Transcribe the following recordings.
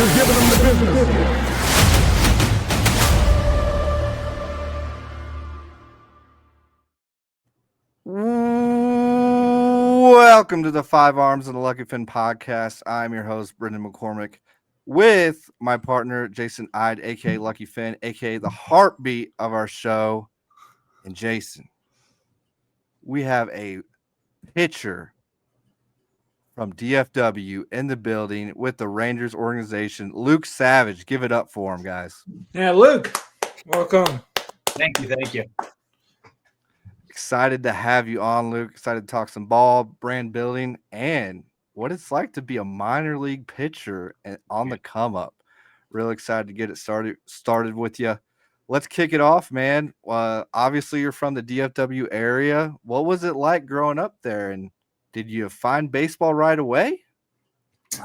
Just giving them the business. Welcome to the Five Arms and the Lucky Fin podcast. I'm your host, Brendan McCormick, with my partner, Jason Ide, a.k.a. Lucky Fin, a.k.a. the heartbeat of our show. And Jason, we have a pitcher from DFW in the building with the Rangers organization, Luke Savage. Give it up for him, guys. Yeah, Luke, welcome. Thank you. Excited to have you on, Luke. Excited to talk some ball, brand building, and what it's like to be a minor league pitcher and on the come up. Real excited to get it started with you. Let's kick it off, man. Obviously, you're from the DFW area. What was it like growing up there, and did you find baseball right away?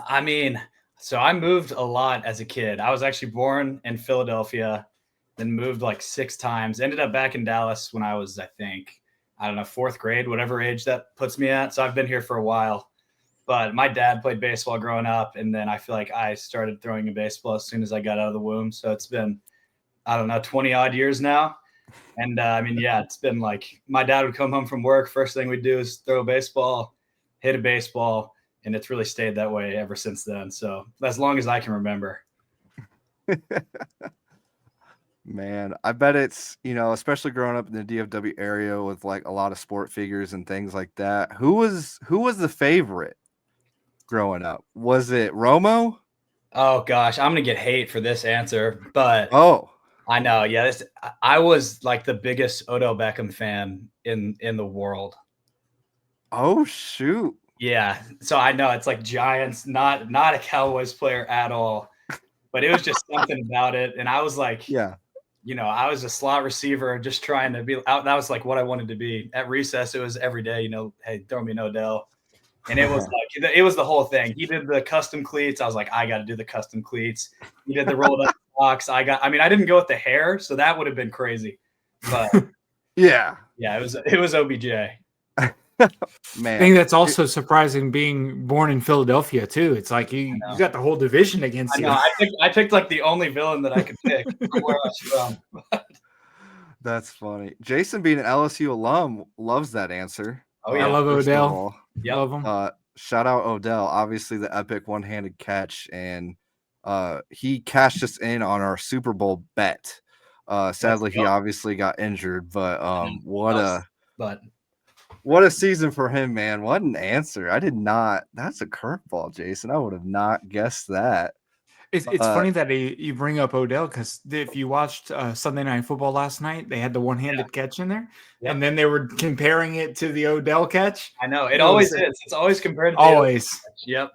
I mean, so I moved a lot as a kid. I was actually born in Philadelphia, then moved like 6 times. Ended up back in Dallas when I was, I don't know, 4th grade, whatever age that puts me at. So I've been here for a while. But my dad played baseball growing up, and then I feel like I started throwing a baseball as soon as I got out of the womb. So it's been, I don't know, 20-odd years now. And, it's been like my dad would come home from work. First thing we'd do is throw a baseball, hit a baseball, and it's really stayed that way ever since then. So as long as I can remember. Man, I bet it's, especially growing up in the DFW area with like a lot of sport figures and things like that. Who was the favorite growing up? Was it Romo? Oh gosh, I'm gonna get hate for this answer, but I know. Yeah, I was like the biggest Odell Beckham fan in the world. Oh shoot. Yeah, so I know it's like Giants, not a Cowboys player at all, but it was just something about it, and I was like, I was a slot receiver, just trying to be out. That was like what I wanted to be. At recess, it was every day. Hey, throw me an Odell, and it was like it was the whole thing. He did the custom cleats. I was like, I got to do the custom cleats. He did the rolled up socks. I didn't go with the hair, so that would have been crazy. But yeah, it was OBJ. Man, I think that's also surprising being born in Philadelphia too. It's like you got the whole division against you. I picked like the only villain that I could pick from where I was from. That's funny. Jason, being an LSU alum, loves that answer. Oh yeah, I love Odell. Love him. Shout out Odell. Obviously, the epic one-handed catch, and he cashed us in on our Super Bowl bet. Sadly, he obviously got injured, but what a season for him, man. What an answer. I did not. That's a curveball, Jason. I would have not guessed that. It's funny that you bring up Odell, because if you watched Sunday Night Football last night, they had the one-handed catch in there, and then they were comparing it to the Odell catch. I know. It always is. It's always compared to always. The catch. Yep.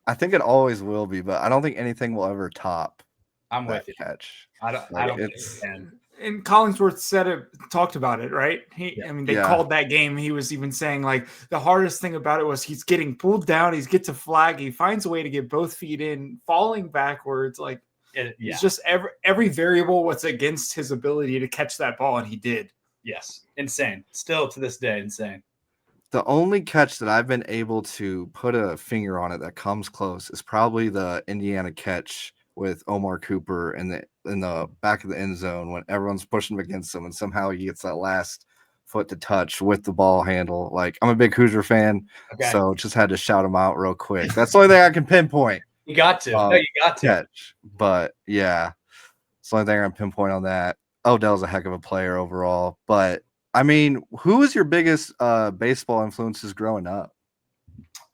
I think it always will be, but I don't think anything will ever top I'm with you. Catch. I don't think it can. And Collinsworth talked about it, right? They called that game. He was even saying like the hardest thing about it was he's getting pulled down. He gets a flag. He finds a way to get both feet in, falling backwards. Like it's just every variable was against his ability to catch that ball, and he did. Yes, insane. Still to this day, insane. The only catch that I've been able to put a finger on it that comes close is probably the Indiana catch with Omar Cooper in the back of the end zone when everyone's pushing against him, and somehow he gets that last foot to touch with the ball handle. Like, I'm a big Hoosier fan, so just had to shout him out real quick. That's the only thing I can pinpoint. You got to. You got to. Catch. But yeah, it's the only thing I can pinpoint on that. Odell's a heck of a player overall. But I mean, who was your biggest baseball influences growing up?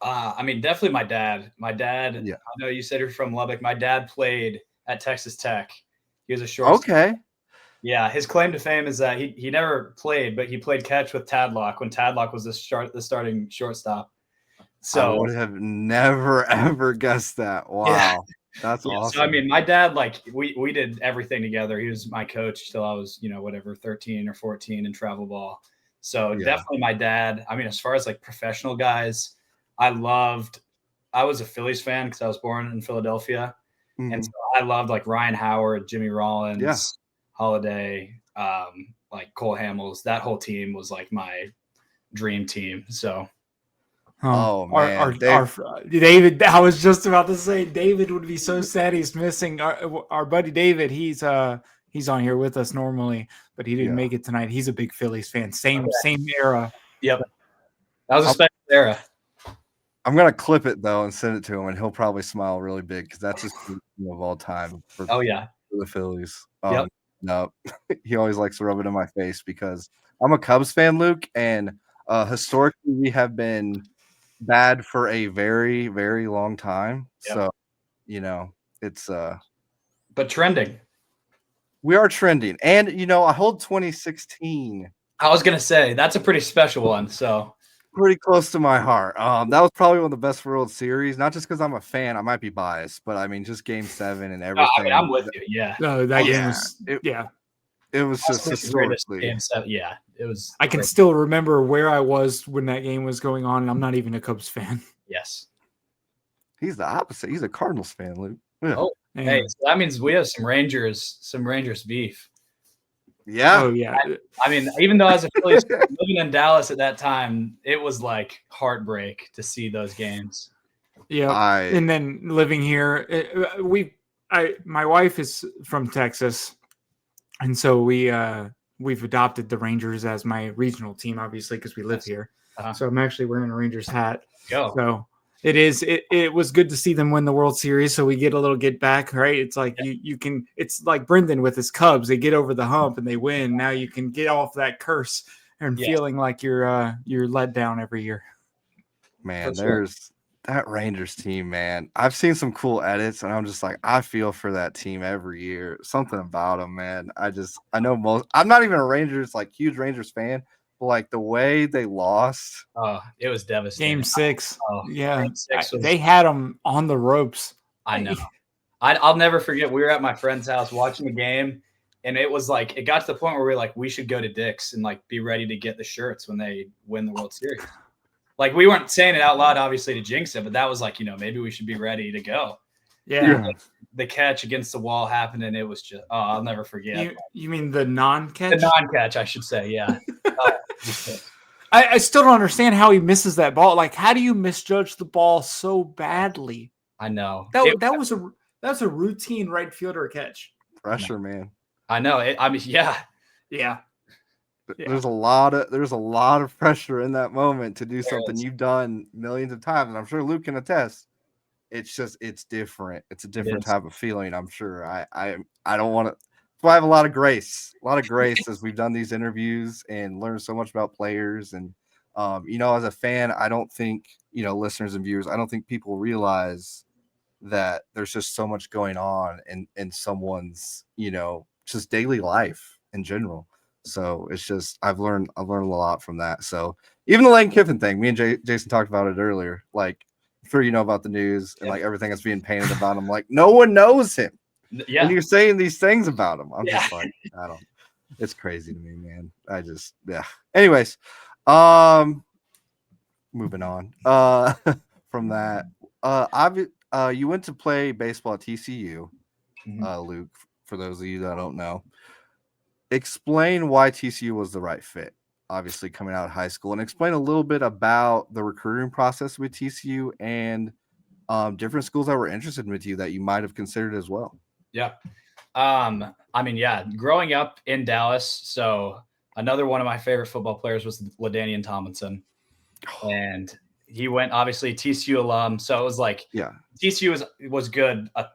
Definitely my dad. I know you said you're from Lubbock. My dad played at Texas Tech. He was a shortstop. Okay. Yeah, his claim to fame is that he never played, but he played catch with Tadlock when Tadlock was the starting shortstop. So I would have never ever guessed that. Wow. Yeah. That's awesome. So my dad, like we did everything together. He was my coach till I was, 13 or 14 in travel ball. So definitely my dad. As far as like professional guys, I was a Phillies fan because I was born in Philadelphia. Mm-hmm. And so I loved like Ryan Howard, Jimmy Rollins, Holiday, like Cole Hamels. That whole team was like my dream team. So Oh man, our David. I was just about to say David would be so sad he's missing our buddy David. He's on here with us normally, but he didn't make it tonight. He's a big Phillies fan. Same era. Yep, that was a special era. I'm gonna clip it though and send it to him, and he'll probably smile really big because that's his team of all time. For the Phillies. No, he always likes to rub it in my face because I'm a Cubs fan, Luke, and historically we have been bad for a very, very long time. So, it's but trending. We are trending, and I hold 2016. I was gonna say that's a pretty special one. So. Pretty close to my heart. That was probably one of the best World Series, not just because I'm a fan. I might be biased, but I mean, just Game 7 and everything. I'm with you. Yeah. No, that game was. It was just historically. Game 7. Yeah, it was. I can still remember where I was when that game was going on, and I'm not even a Cubs fan. Yes. He's the opposite. He's a Cardinals fan, Luke. Yeah. Oh, hey, so that means we have some Rangers beef. Yeah. Oh, yeah. I mean, even though as a Phillies living in Dallas at that time, it was like heartbreak to see those games. Yeah. And then living here, my wife is from Texas, and so we've adopted the Rangers as my regional team, obviously, because we live here. So I'm actually wearing a Rangers hat. So it was good to see them win the World Series, so we get a little get back, right? It's like you can. It's like Brendan with his Cubs; they get over the hump and they win. Now you can get off that curse and feeling like you're let down every year. Man, there's that Rangers team, man. I've seen some cool edits, and I'm just like, I feel for that team every year. Something about them, man. I know most. I'm not even a huge Rangers fan. Like the way they lost, it was devastating. Game 6, Game 6 they had them on the ropes. I know. I'll never forget. We were at my friend's house watching the game, and it was like it got to the point where we were like, we should go to Dick's and like be ready to get the shirts when they win the World Series. Like we weren't saying it out loud, obviously, to jinx it, but that was like, maybe we should be ready to go. Yeah. The catch against the wall happened, and it was just I'll never forget. You mean the non-catch? The non-catch, I should say. Yeah. I still don't understand how he misses that ball. Like, how do you misjudge the ball so badly? I know that was a routine right fielder catch. Pressure, man. I know. Yeah. There's a lot of pressure in that moment to do something you've done millions of times, and I'm sure Luke can attest. It's different. It's a different type of feeling. I'm sure. I don't want to. So I have a lot of grace as we've done these interviews and learned so much about players. And, as a fan, I don't think, listeners and viewers, I don't think people realize that there's just so much going on in someone's, just daily life in general. So it's just, I've learned a lot from that. So even the Lane Kiffin thing, me and Jason talked about it earlier. Like, I'm sure you know about the news and like everything that's being painted about him. Like, no one knows him. Yeah. And you're saying these things about him. I'm just like, it's crazy to me, man. Anyways, moving on from that. You went to play baseball at TCU, Luke, for those of you that don't know. Explain why TCU was the right fit, obviously coming out of high school, and explain a little bit about the recruiting process with TCU and different schools that were interested with you that you might have considered as well. Yeah. Growing up in Dallas, so another one of my favorite football players was LaDainian Tomlinson. And he went, obviously, TCU alum. So it was like, TCU was good a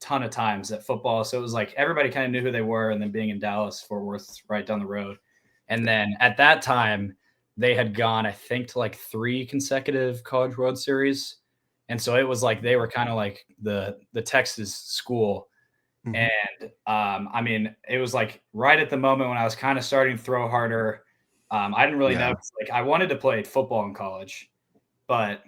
ton of times at football. So it was like everybody kind of knew who they were. And then being in Dallas, Fort Worth, right down the road. And then at that time, they had gone, I think, to like 3 consecutive College World Series. And so it was like they were kind of like the Texas school. And it was like right at the moment when I was kind of starting to throw harder. I didn't really know. Like I wanted to play football in college, but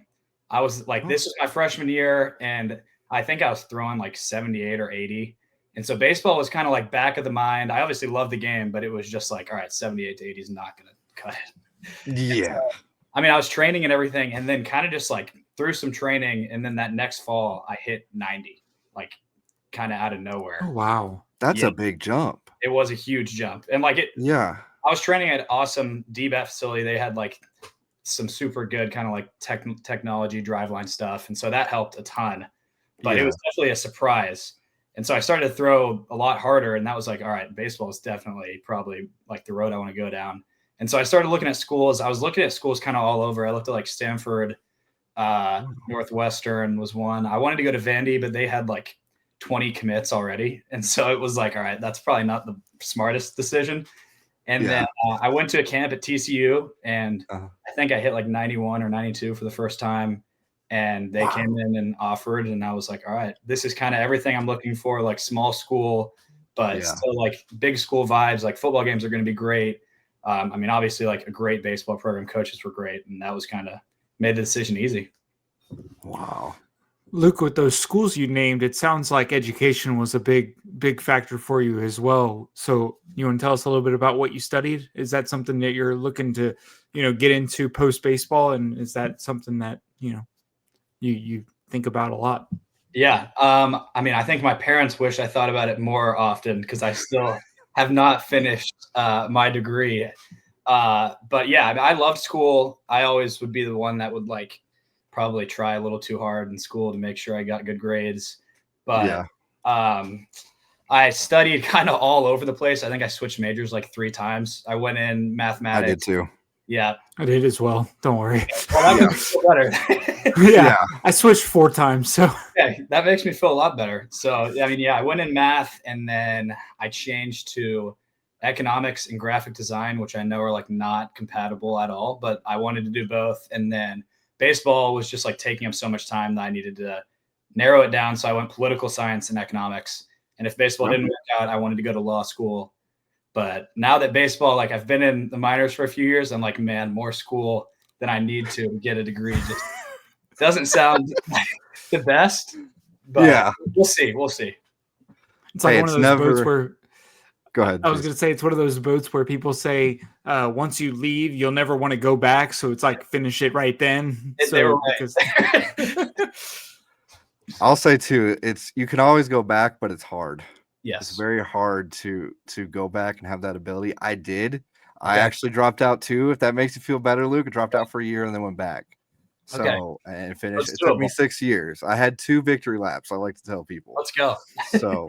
I was like, this is my freshman year, and I think I was throwing like 78 or 80. And so baseball was kind of like back of the mind. I obviously loved the game, but it was just like, all right, 78 to 80 is not going to cut it. Yeah. So, I was training and everything, and then kind of just like through some training, and then that next fall I hit 90, like kind of out of nowhere. Oh, wow. That's a big jump. It was a huge jump. And like I was training at awesome DBAT facility. They had like some super good kind of like technology driveline stuff. And so that helped a ton, but it was definitely a surprise. And so I started to throw a lot harder, and that was like, all right, baseball is definitely probably like the road I want to go down. And so I started looking at schools. I was looking at schools kind of all over. I looked at like Stanford, Northwestern was one. I wanted to go to Vandy, but they had like 20 commits already. And so it was like, all right, that's probably not the smartest decision. And then I went to a camp at TCU, and I think I hit like 91 or 92 for the first time. And they came in and offered, and I was like, all right, this is kind of everything I'm looking for, like small school, but still like big school vibes. Like football games are going to be great. I mean, obviously like a great baseball program, coaches were great. And that was kind of made the decision easy. Wow. Luke, with those schools you named, it sounds like education was a big factor for you as well. So you want to tell us a little bit about what you studied? Is that something that you're looking to, get into post baseball? And is that something that, you think about a lot? Yeah. I mean, I think my parents wish I thought about it more often because I still have not finished my degree. But yeah, I mean, I loved school. I always would be the one that would like probably try a little too hard in school to make sure I got good grades. But I studied kind of all over the place. I think I switched majors like 3 times. I went in mathematics. I did too. Yeah. I did as well. Don't worry. Well, that makes me feel better. Yeah. I switched 4 times. So that makes me feel a lot better. So, I mean, I went in math, and then I changed to economics and graphic design, which I know are like not compatible at all, but I wanted to do both. And then baseball was just like taking up so much time that I needed to narrow it down. So I went political science and economics. And if baseball didn't work out, I wanted to go to law school. But now that baseball, like I've been in the minors for a few years, I'm like, man, more school than I need to get a degree. Just doesn't sound like the best, but we'll see. We'll see. It's like one of those boats where. Go ahead. I was going to say, it's one of those boats where people say, once you leave, you'll never want to go back. So it's like, finish it right then. I'll say too, you can always go back, but it's hard. Yes. It's very hard to go back and have that ability. I did. Okay. I actually dropped out too. If that makes you feel better, Luke, I dropped out for a year and then went back. So, and finished. It took me 6 years. I had 2 victory laps. I like to tell people. Let's go. So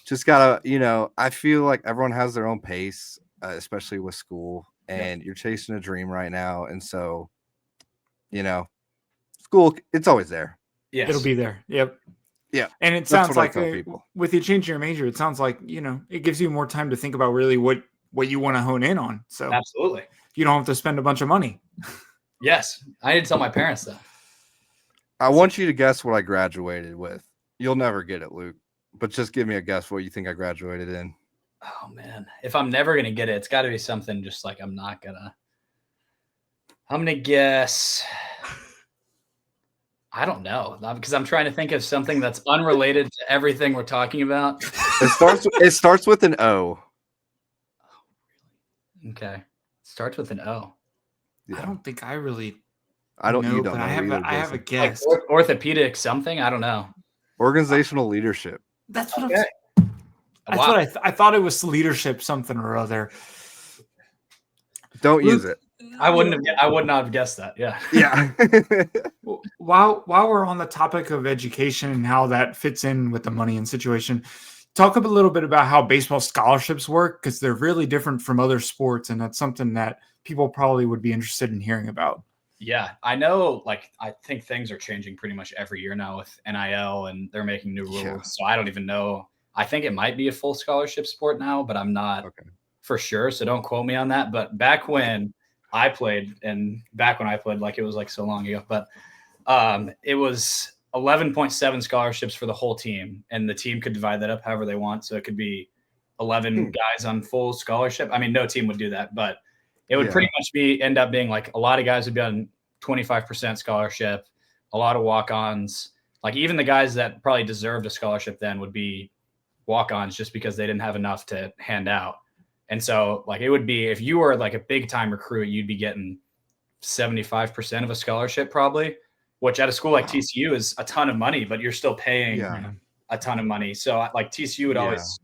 just gotta, I feel like everyone has their own pace, especially with school, and you're chasing a dream right now. And so, school, it's always there. Yes. It'll be there. Yep. Yeah. And it sounds like with you changing your major, it sounds like, it gives you more time to think about really what you want to hone in on. So absolutely. You don't have to spend a bunch of money. Yes. I didn't tell my parents that. I want you to guess what I graduated with. You'll never get it, Luke, but just give me a guess what you think I graduated in. Oh man. If I'm never going to get it, it's gotta be something just like I'm going to guess. I don't know, because I'm trying to think of something that's unrelated to everything we're talking about. It starts with an O. Okay. Starts with an O. Yeah. I don't think I really know, you don't but know. I have a guess. Like orthopedic something? I don't know. Organizational leadership. That's what I thought it was leadership something or other. Don't use it. I would not have guessed that. Yeah. Yeah. While we're on the topic of education and how that fits in with the money and situation, talk a little bit about how baseball scholarships work, because they're really different from other sports, and that's something that people probably would be interested in hearing about. Yeah, I know. Like, I think things are changing pretty much every year now with NIL, and they're making new rules. Yeah. So I don't even know. I think it might be a full scholarship sport now, but I'm not for sure. So don't quote me on that. But back when I played, like it was like so long ago, but it was 11.7 scholarships for the whole team, and the team could divide that up however they want. So it could be 11 guys on full scholarship. I mean, no team would do that, but it would pretty much end up being like a lot of guys would be on 25% scholarship, a lot of walk-ons. Like even the guys that probably deserved a scholarship then would be walk-ons just because they didn't have enough to hand out. And so like it would be, if you were like a big time recruit, you'd be getting 75% of a scholarship probably, which at a school like TCU is a ton of money, but you're still paying a ton of money. So like TCU would always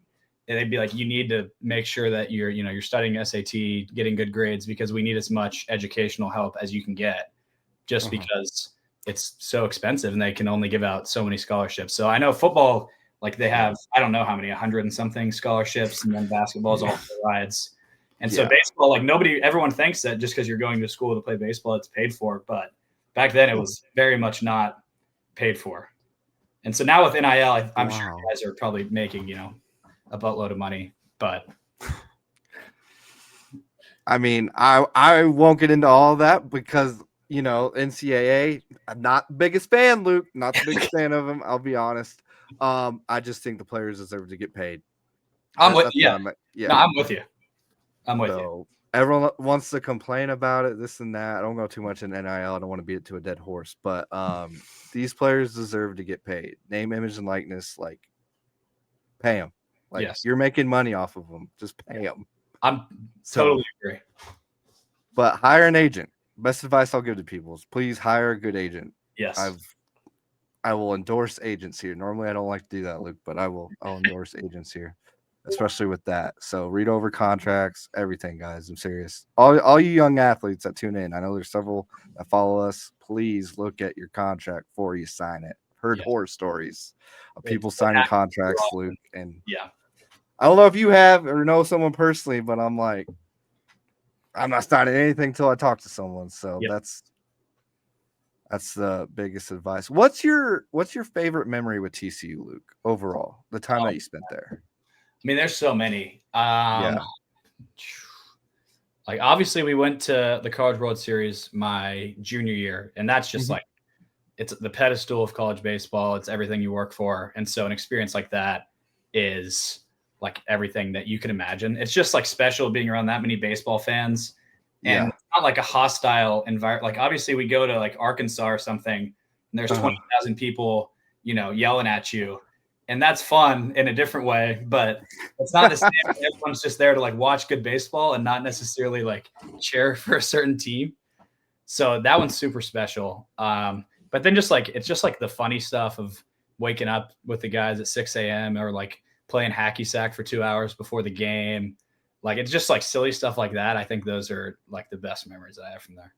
they'd be like, you need to make sure that you're studying SAT, getting good grades, because we need as much educational help as you can get, just because it's so expensive and they can only give out so many scholarships. So I know football, like they have, I don't know how many, 100 and something scholarships, and then basketball's all for rides. And so baseball, like everyone thinks that just because you're going to school to play baseball, it's paid for. But back then it was very much not paid for. And so now with NIL, I'm sure you guys are probably making, a buttload of money. But I mean, I won't get into all that because, NCAA, I'm not the biggest fan, Luke. Not the biggest fan of him, I'll be honest. I just think the players deserve to get paid. I'm with you. Yeah. No, I'm with you. I'm with you. Everyone wants to complain about it, this and that. I don't go too much in NIL. I don't want to beat it to a dead horse. But these players deserve to get paid. Name, image, and likeness, like, pay them. Like, you're making money off of them. Just pay them. I'm totally agree. But hire an agent. Best advice I'll give to people is please hire a good agent. Yes. I will endorse agents here. Normally I don't like to do that, Luke, but I'll endorse agents here, especially with that. So read over contracts, everything, guys. I'm serious. All you young athletes that tune in, I know there's several that follow us. Please look at your contract before you sign it. Heard horror stories of people signing contracts, Luke. And I don't know if you have or know someone personally, but I'm like, I'm not signing anything until I talk to someone. So that's the biggest advice. What's your favorite memory with TCU, Luke, overall, the time that you spent there? I mean, there's so many. Like, obviously we went to the College World Series my junior year, and that's just like, it's the pedestal of college baseball. It's everything you work for. And so an experience like that is like everything that you can imagine. It's just like special being around that many baseball fans, and it's not like a hostile environment. Like, obviously we go to like Arkansas or something, and there's 20,000 people, yelling at you, and that's fun in a different way, but it's not the same. Everyone's just there to like watch good baseball and not necessarily like cheer for a certain team. So that one's super special. But then it's just like the funny stuff of waking up with the guys at 6 a.m. or like playing hacky sack for 2 hours before the game. Like, it's just like silly stuff like that. I think those are like the best memories I have from there.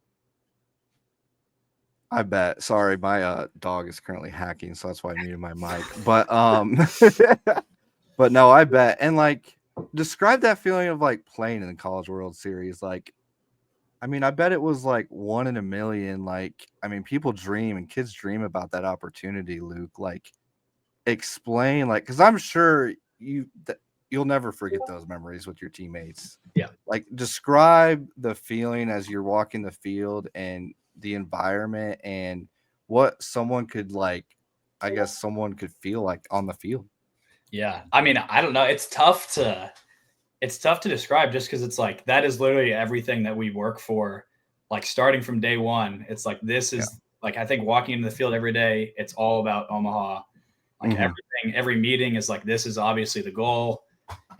I bet. Sorry, my dog is currently hacking, so that's why I muted my mic. But but no, I bet. And like, describe that feeling of like playing in the College World Series. Like, I mean, I bet it was like 1 in a million. Like, I mean, people dream and kids dream about that opportunity, Luke. Like, explain, like, because I'm sure you'll never forget those memories with your teammates. Yeah. Like, describe the feeling as you're walking the field and the environment and what someone could feel like on the field. Yeah. I mean, I don't know. It's tough to describe just because it's like, that is literally everything that we work for. Like, starting from day one, it's like, this is like, I think walking into the field every day, it's all about Omaha. Like, everything, every meeting is like, this is obviously the goal.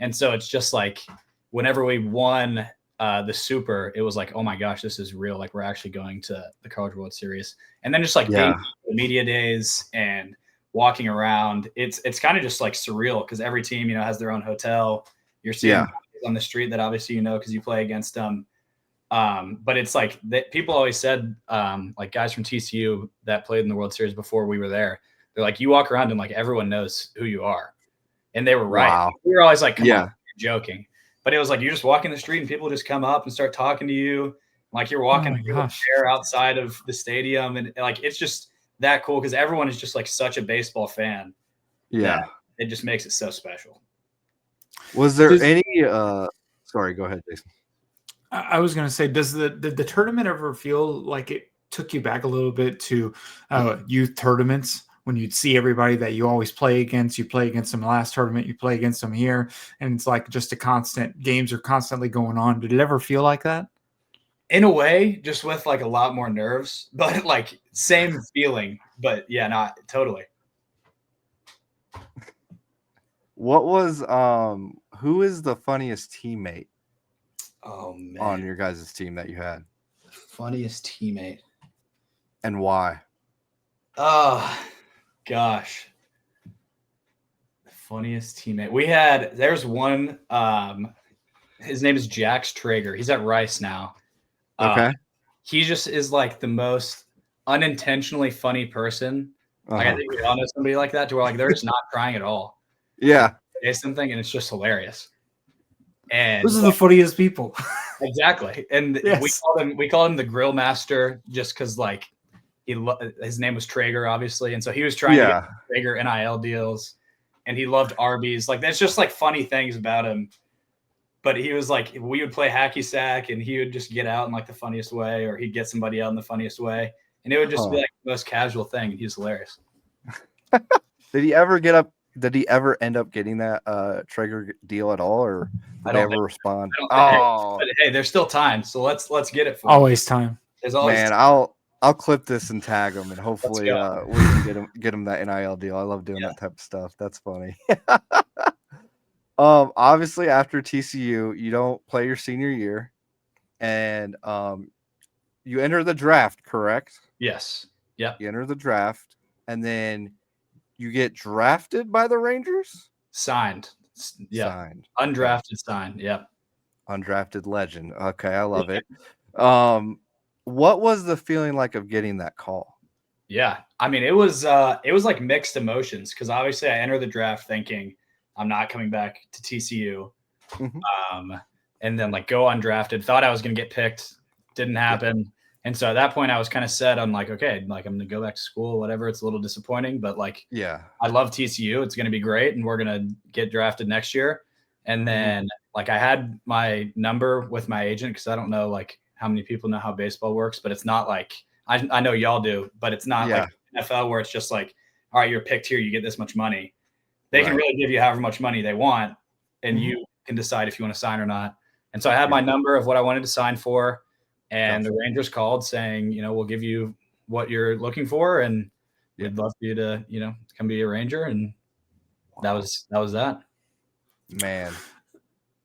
And so it's just like, whenever we won the Super, it was like, oh my gosh, this is real. Like, we're actually going to the College World Series. And then just like being the media days and walking around, it's kind of just like surreal because every team, has their own hotel. You're seeing guys on the street that obviously because you play against them. But it's like that people always said, like guys from TCU that played in the World Series before we were there, they're like, you walk around and like everyone knows who you are. And they were right. Wow. We were always like, come on, you're joking. But it was like, you just walk in the street and people just come up and start talking to you. Like, you're walking a chair outside of the stadium. And like, it's just that cool because everyone is just like such a baseball fan. Yeah. It just makes it so special. Was there any sorry, go ahead, Jason. I was going to say, does the tournament ever feel like it took you back a little bit to youth tournaments when you'd see everybody that you always play against? You play against them last tournament, you play against them here, and it's like just a constant, games are constantly going on. Did it ever feel like that? In a way, just with like a lot more nerves, but like same feeling. But yeah, not totally. What was who is the funniest teammate? Oh man, on your guys' team that you had? Funniest teammate, and why? Oh gosh, Funniest teammate. There's one, his name is Jax Traeger. He's at Rice now. Okay. He just is like the most unintentionally funny person. Like I think we all know somebody like that to where like they're just not trying at all. Yeah. Say something and it's just hilarious. And those are the funniest people. Exactly. And yes. we called him the Grill Master just because like his name was Traeger, obviously. And so he was trying to get Traeger NIL deals and he loved Arby's. Like that's just like funny things about him. But he was like, we would play hacky sack and he would just get out in like the funniest way, or he'd get somebody out in the funniest way. And it would just be like the most casual thing. He's hilarious. Did he ever end up getting that Traeger deal at all, or did they ever respond? But hey, there's still time, so let's get it. Always time. There's always man. time. I'll clip this and tag him, and hopefully we can get him that NIL deal. I love doing that type of stuff. That's funny. Obviously after TCU, you don't play your senior year, and you enter the draft, correct? Yes. Yeah. You enter the draft, and then you get drafted by the Rangers? Signed. Yeah. Signed. Undrafted signed. Yeah. Undrafted legend. Okay, I love it. What was the feeling like of getting that call? Yeah. I mean, it was like mixed emotions because obviously I entered the draft thinking I'm not coming back to TCU. Mm-hmm. And then like go undrafted, thought I was going to get picked. Didn't happen. Yeah. And so at that point I was kind of set on like, okay, like I'm going to go back to school, whatever. It's a little disappointing, but like, I love TCU. It's going to be great. And we're going to get drafted next year. And then like I had my number with my agent because I don't know like how many people know how baseball works, but it's not like I know y'all do, but it's not like NFL where it's just like, all right, you're picked here, you get this much money. They can really give you however much money they want, and you can decide if you want to sign or not. And so I had my number of what I wanted to sign for, and the Rangers called saying, we'll give you what you're looking for, and we'd love for you to, come be a Ranger. And that was that. Man.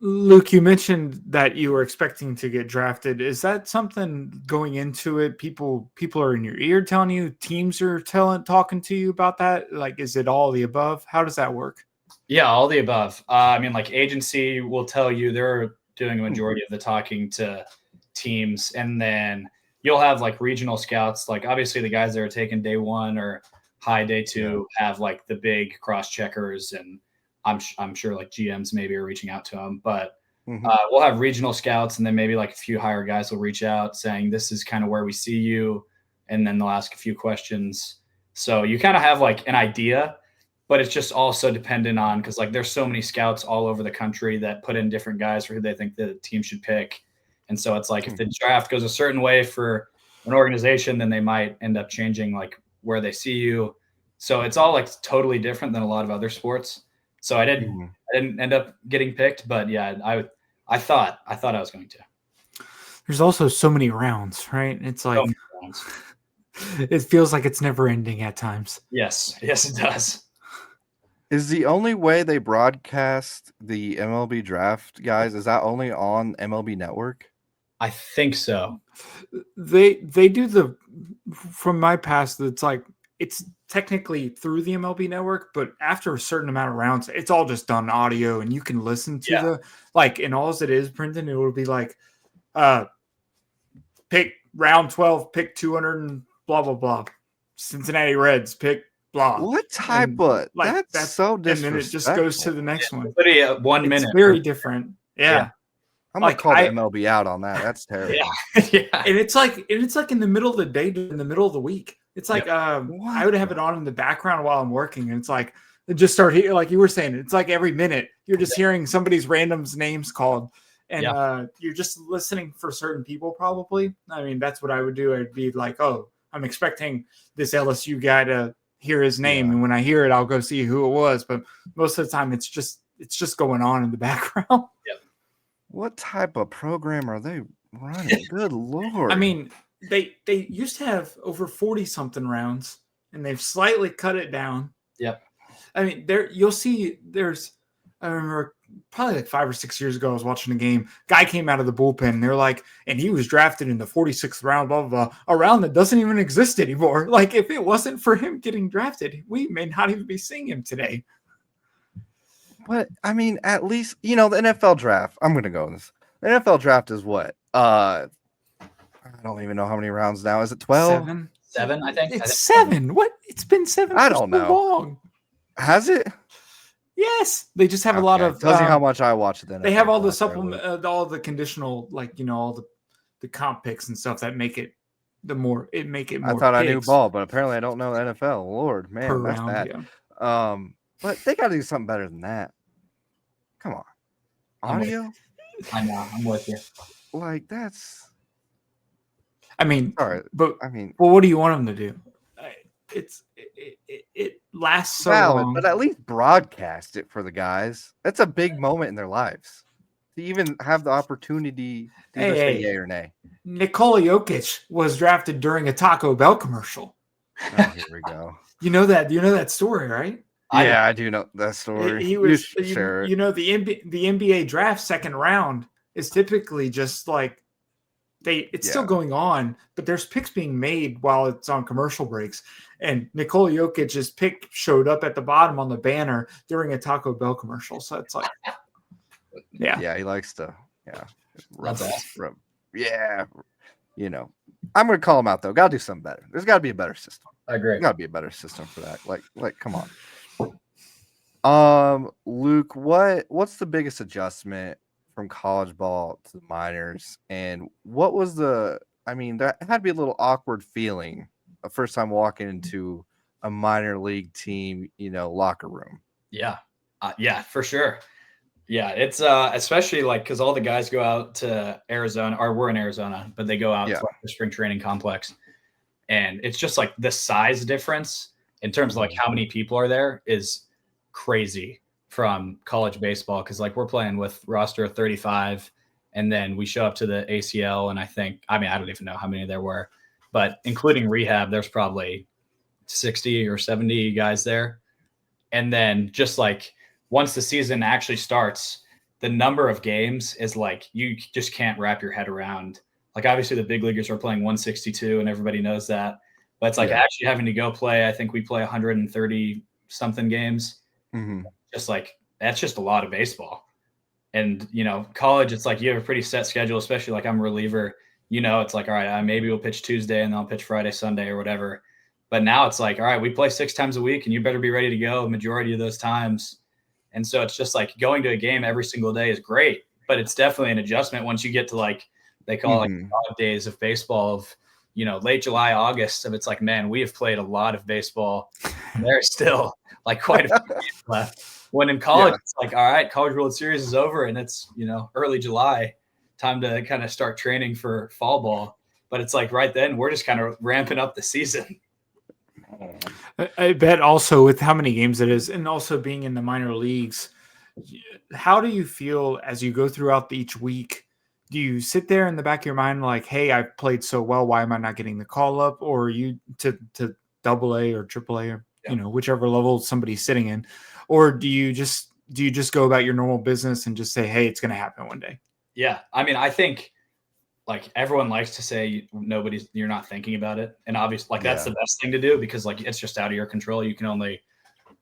Luke, you mentioned that you were expecting to get drafted. Is that something going into it? People are in your ear telling you, teams are talking to you about that? Like, is it all the above? How does that work? Yeah, all the above. I mean, like agency will tell you they're doing a majority of the talking to teams. And then you'll have like regional scouts. Like obviously the guys that are taking day one or high day two have like the big cross checkers, and I'm sure like GMs maybe are reaching out to them, but we'll have regional scouts, and then maybe like a few higher guys will reach out saying, this is kind of where we see you. And then they'll ask a few questions. So you kind of have like an idea, but it's just also dependent on, cause like there's so many scouts all over the country that put in different guys for who they think the team should pick. And so it's like, if the draft goes a certain way for an organization, then they might end up changing like where they see you. So it's all like totally different than a lot of other sports. So I didn't end up getting picked, but yeah, I thought I was going to. There's also so many rounds, right? It's like it feels like it's never ending at times. Yes, it does. Is the only way they broadcast the MLB Draft, guys, is that only on MLB Network? I think so. They do from my past, it's technically through the MLB Network, but after a certain amount of rounds, it's all just done audio, and you can listen to and all it is, Brendan, it will be like, pick round 12, pick 200 and blah, blah, blah. Cincinnati Reds, pick blah. What type of, that's so disrespectful. And then it just goes to the next one. 1 minute. It's very different. Yeah. I'm going to call the MLB out on that. That's terrible. Yeah. And it's like in the middle of the day, in the middle of the week. It's like I would have it on in the background while I'm working, and it's like it just start here, like you were saying. It's like every minute you're just hearing somebody's random's names called, and you're just listening for certain people. Probably, I mean, that's what I would do. I'd be like, oh, I'm expecting this LSU guy to hear his name, and when I hear it, I'll go see who it was. But most of the time, it's just going on in the background. Yep. What type of program are they running? Good Lord! I mean. They used to have over 40-something rounds, and they've slightly cut it down. Yep. I mean, you'll see I remember probably like 5 or 6 years ago, I was watching a game. Guy came out of the bullpen, and they're like, and he was drafted in the 46th round, blah, blah, blah, a round that doesn't even exist anymore. Like, if it wasn't for him getting drafted, we may not even be seeing him today. But I mean, at least the NFL draft. I'm gonna go with this. The NFL draft is what? I don't even know how many rounds now. Is it 12? Seven, I think. It's 7. What? It's been 7 I for don't so know. long. Has it? Yes, they just have a lot of. Tells you how much I watch it. They have all the supplement, all the conditional, all the comp picks and stuff that make it more. I thought I knew ball, but apparently I don't know the NFL. Lord, man, that's bad. Yeah. But they got to do something better than that. Come on, audio. I know. I'm with you. Like that's. I mean, all right, but well, what do you want them to do? It lasts so long, but at least broadcast it for the guys. That's a big moment in their lives to even have the opportunity to either say yay or nay. Nikola Jokic was drafted during a Taco Bell commercial. Oh, here we go. You know that story, right? Yeah, I do know that story. He was, the NBA draft second round is typically just like it's still going on, but there's picks being made while it's on commercial breaks. And Nikola Jokic's pick showed up at the bottom on the banner during a Taco Bell commercial. So it's like, he likes to, rub. Yeah, I'm gonna call him out though. Got to do something better. There's got to be a better system. I agree. Got to be a better system for that. Like, come on. Luke, what's the biggest adjustment from college ball to the minors, and what was there had to be a little awkward feeling the first time walking into a minor league team, locker room. Yeah, for sure. Yeah, it's especially because all the guys go out to Arizona, or we're in Arizona, but they go out to the spring training complex, and it's just the size difference in terms of how many people are there is crazy from college baseball, because we're playing with roster of 35, and then we show up to the ACL, and I don't even know how many there were, but including rehab, there's probably 60 or 70 guys there. And then just once the season actually starts, the number of games is you just can't wrap your head around. Obviously the big leaguers are playing 162 and everybody knows that, but it's actually having to go play. I think we play 130 something games. Mm-hmm. Just that's just a lot of baseball. And college, it's you have a pretty set schedule, especially I'm a reliever, it's all right, maybe we'll pitch Tuesday and then I'll pitch Friday, Sunday or whatever. But now it's all right, we play 6 times a week and you better be ready to go majority of those times. And so it's just going to a game every single day is great, but it's definitely an adjustment once you get to they call dog days of baseball of, late July, August. And it's man, we have played a lot of baseball. There's still quite a few games left. When in college, it's all right, College World Series is over and it's, early July, time to kind of start training for fall ball. But it's right then we're just kind of ramping up the season. I bet also with how many games it is and also being in the minor leagues, how do you feel as you go throughout each week? Do you sit there in the back of your mind hey, I've played so well, why am I not getting the call up? Or are you to AA or AAA or whichever level somebody's sitting in? Or do you just go about your normal business and just say, hey, it's going to happen one day? Yeah. I think everyone likes to say you're not thinking about it. And obviously that's the best thing to do, because it's just out of your control. You can only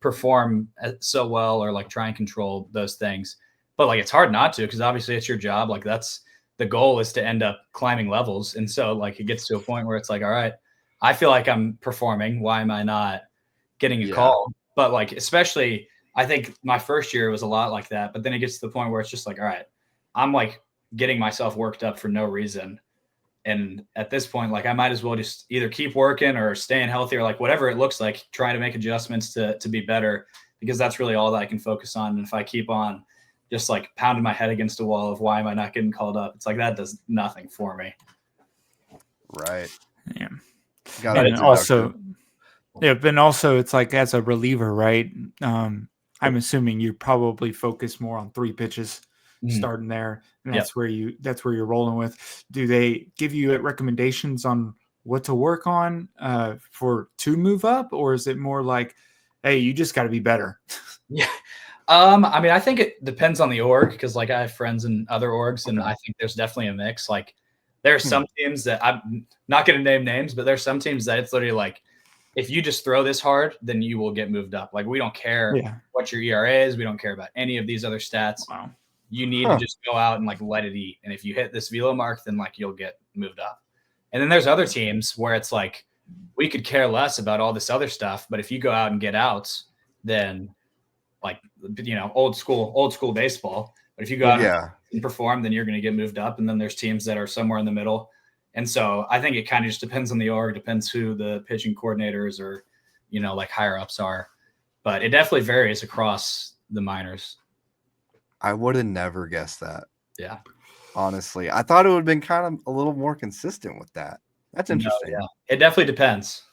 perform so well or try and control those things. But it's hard not to, because obviously it's your job. That's the goal, is to end up climbing levels. And so it gets to a point where it's all right, I feel like I'm performing. Why am I not getting a call? But especially I think my first year was a lot like that. But then it gets to the point where it's just all right, I'm getting myself worked up for no reason. And at this point, I might as well just either keep working or staying healthy or whatever it looks like, trying to make adjustments to be better, because that's really all that I can focus on. And if I keep on just pounding my head against a wall of why am I not getting called up, it's that does nothing for me. Right. Yeah. And also, it's as a reliever, right? I'm assuming you probably focus more on 3 pitches starting there, and that's where you're rolling with. Do they give you recommendations on what to work on to move up, or is it more hey, you just got to be better? Yeah. I think it depends on the org, because I have friends in other orgs, and I think there's definitely a mix. There are some teams that I'm not going to name names, but there's some teams that it's literally if you just throw this hard, then you will get moved up. Like, we don't care what your ERA is. We don't care about any of these other stats. Wow. You need to just go out and like let it eat. And if you hit this velo mark, then like you'll get moved up. And then there's other teams where it's like, we could care less about all this other stuff, but if you go out and get outs, then like, you know, old school baseball. But if you go out and perform, then you're going to get moved up. And then there's teams that are somewhere in the middle. And so I think it kind of just depends on the org, depends who the pitching coordinators or, you know, like higher ups are. But it definitely varies across the minors. I would have never guessed that. Yeah. Honestly, I thought it would have been kind of a little more consistent with that. That's interesting. No, yeah. It definitely depends.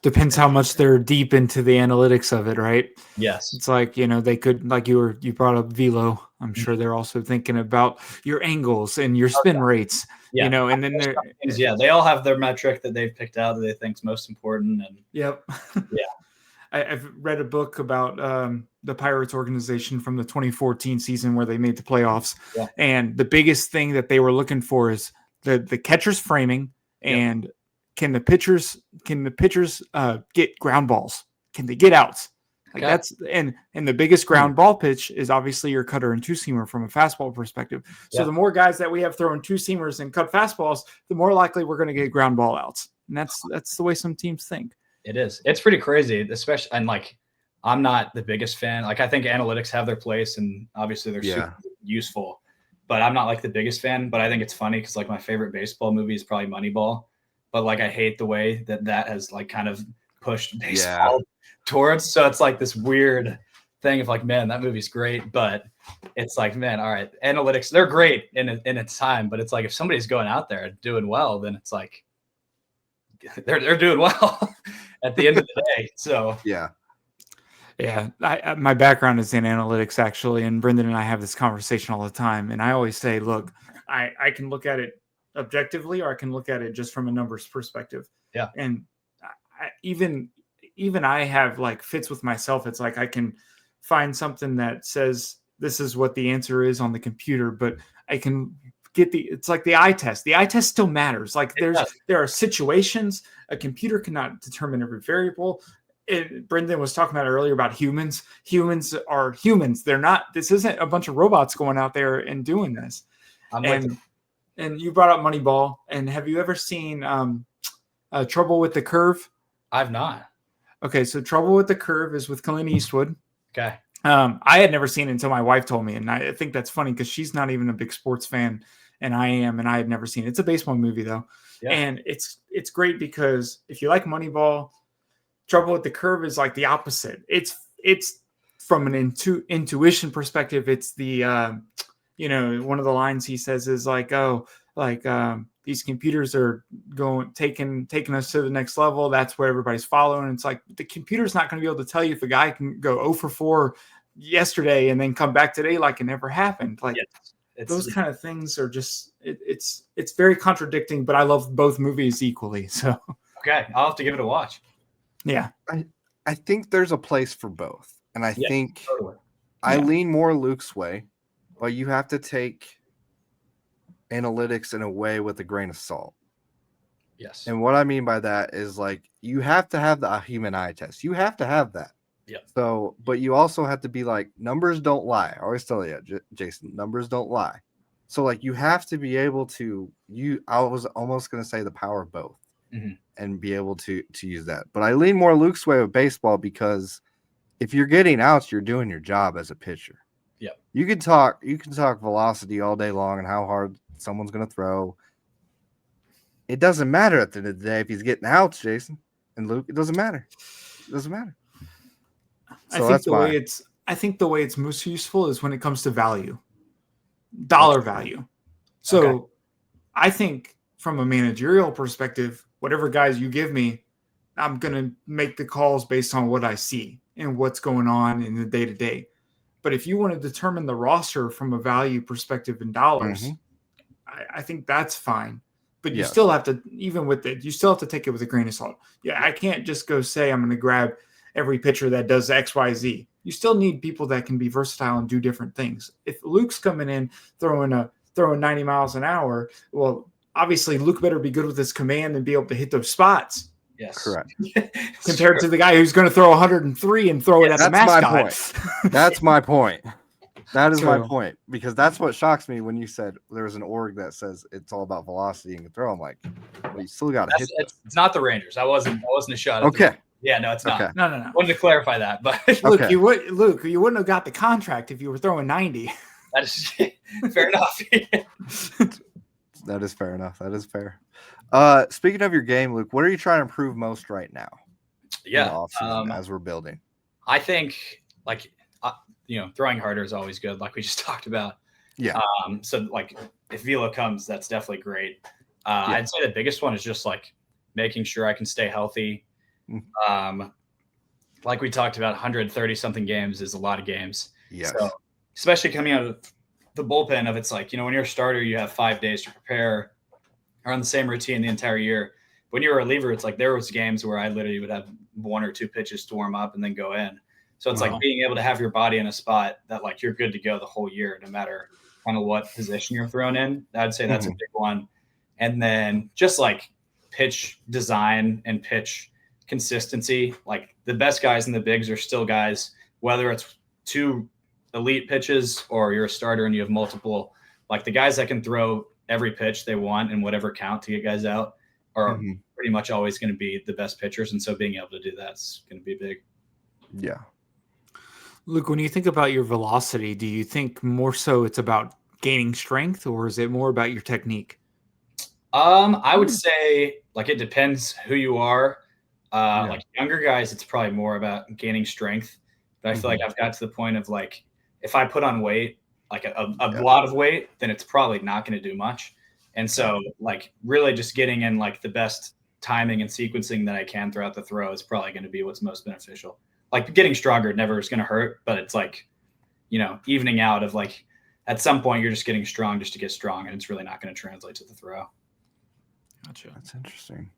Depends how much they're deep into the analytics of it, right? Yes. It's like, you know, they could, like you brought up velo. I'm sure they're also thinking about your angles and your spin rates, you know, and then they all have their metric that they've picked out that they think is most important. And yeah. I've read a book about the Pirates organization from the 2014 season where they made the playoffs. Yeah. And the biggest thing that they were looking for is the catcher's framing and can the pitchers get ground balls? Can they get outs? Like that's and the biggest ground ball pitch is obviously your cutter and two-seamer from a fastball perspective. So the more guys that we have throwing two-seamers and cut fastballs, the more likely we're going to get ground ball outs. And that's the way some teams think. It is. It's pretty crazy, especially, and like, I'm not the biggest fan. Like, I think analytics have their place and obviously they're super useful, but I'm not like the biggest fan. But I think it's funny because like my favorite baseball movie is probably Moneyball. But like, I hate the way that has like kind of pushed baseball towards. So it's like this weird thing of like, man, that movie's great. But it's like, man, all right, analytics, they're great in its time. But it's like, if somebody's going out there and doing well, then it's like, they're doing well at the end of the day. So yeah. My background is in analytics actually, and Brendan and I have this conversation all the time. And I always say, look, I can look at it objectively, or I can look at it just from a numbers perspective. Yeah. And even I have like fits with myself. It's like I can find something that says this is what the answer is on the computer, but I can get it's like the eye test. The eye test still matters. Like there are situations a computer cannot determine every variable. Brendan was talking about earlier about humans. Humans are humans. They're not. This isn't a bunch of robots going out there and doing this. And you brought up Moneyball. And have you ever seen Trouble with the Curve? I've not. Okay, so Trouble with the Curve is with Clint Eastwood. Okay. I had never seen it until my wife told me, and I think that's funny because she's not even a big sports fan, and I am, and I had never seen it. It's a baseball movie though, and it's great because if you like Moneyball, Trouble with the Curve is like the opposite. It's from an intuition perspective. It's the one of the lines he says is like, these computers are taking us to the next level. That's where everybody's following. It's like the computer's not going to be able to tell you if a guy can go 0 for 4 yesterday and then come back today like it never happened. Like those kind of things are just it's very contradicting. But I love both movies equally. So okay, I'll have to give it a watch. Yeah, I think there's a place for both, and I think I lean more Luke's way, but you have to take analytics in a way with a grain of salt. Yes. And what I mean by that is like you have to have the human eye test. You have to have that. Yeah. So, but you also have to be like, numbers don't lie. I always tell you, Jason, numbers don't lie. So like you have to be able to I was almost going to say the power of both and be able to use that. But I lean more Luke's way with baseball because if you're getting outs, you're doing your job as a pitcher. Yeah. You can talk velocity all day long and how hard someone's going to throw. It doesn't matter at the end of the day if he's getting outs, Jason and Luke. It doesn't matter. It doesn't matter. So I think the way it's most useful is when it comes to value, dollar value. So I think from a managerial perspective, whatever guys you give me, I'm going to make the calls based on what I see and what's going on in the day to day. But if you want to determine the roster from a value perspective in dollars, I think that's fine. But you still have to, even with it, you still have to take it with a grain of salt. Yeah, I can't just go say I'm going to grab every pitcher that does X, Y, Z. You still need people that can be versatile and do different things. If Luke's coming in throwing 90 miles an hour, well, obviously Luke better be good with his command and be able to hit those spots. Yes. Correct. Compared to the guy who's going to throw 103 and throw it at the mascot. My point. That's my point. That is my So- point, because that's what shocks me when you said there was an org that says it's all about velocity and throw. I'm like, well, you still got to hit this. It's not the Rangers. I wasn't a shot. At Okay. Yeah, no, it's not. Okay. No. Wanted to clarify that, but Luke, Okay. you wouldn't have got the contract if you were throwing 90. that is fair enough. That is fair enough. That is fair. Speaking of your game, Luke, what are you trying to improve most right now? In the Yeah. offseason as we're building. I think throwing harder is always good, like we just talked about. Yeah. So like if velo comes, that's definitely great. I'd say the biggest one is just like making sure I can stay healthy. Like we talked about, 130 something games is a lot of games. Yes. So, especially coming out of the bullpen of it's like, when you're a starter, you have 5 days to prepare, are on the same routine the entire year. When you're a reliever, it's like there was games where I literally would have 1 or 2 pitches to warm up and then go in. So it's like being able to have your body in a spot that like you're good to go the whole year, no matter kind of what position you're thrown in. I'd say that's a big one. And then just like pitch design and pitch consistency. Like the best guys in the bigs are still guys, whether it's 2 elite pitches or you're a starter and you have multiple, like the guys that can throw every pitch they want in whatever count to get guys out are pretty much always going to be the best pitchers. And so being able to do that's going to be big. Yeah. Luke, when you think about your velocity, do you think more so it's about gaining strength, or is it more about your technique? I would say like it depends who you are. Like younger guys, it's probably more about gaining strength. But I feel like I've got to the point of like, if I put on weight, like a lot of weight, then it's probably not going to do much. And so like really just getting in like the best timing and sequencing that I can throughout the throw is probably going to be what's most beneficial. Like getting stronger never is going to hurt, but it's like, evening out of like, at some point you're just getting strong just to get strong, and it's really not going to translate to the throw. Gotcha. That's interesting.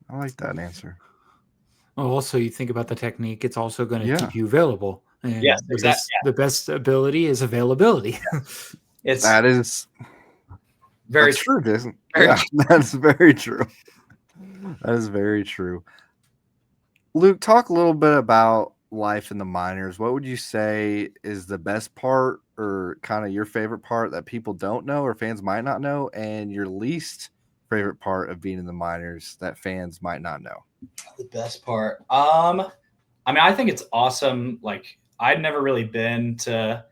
I like that answer. Well, also you think about the technique, it's also going to Yeah. keep you available. And Yes, exactly. The best ability is availability. That is very that's true, isn't it? Very Yeah, that's very true. That is very true. Luke, talk a little bit about life in the minors. What would you say is the best part, or kind of your favorite part that people don't know or fans might not know, and your least favorite part of being in the minors that fans might not know? The best part. I think it's awesome. Like I'd never really been to,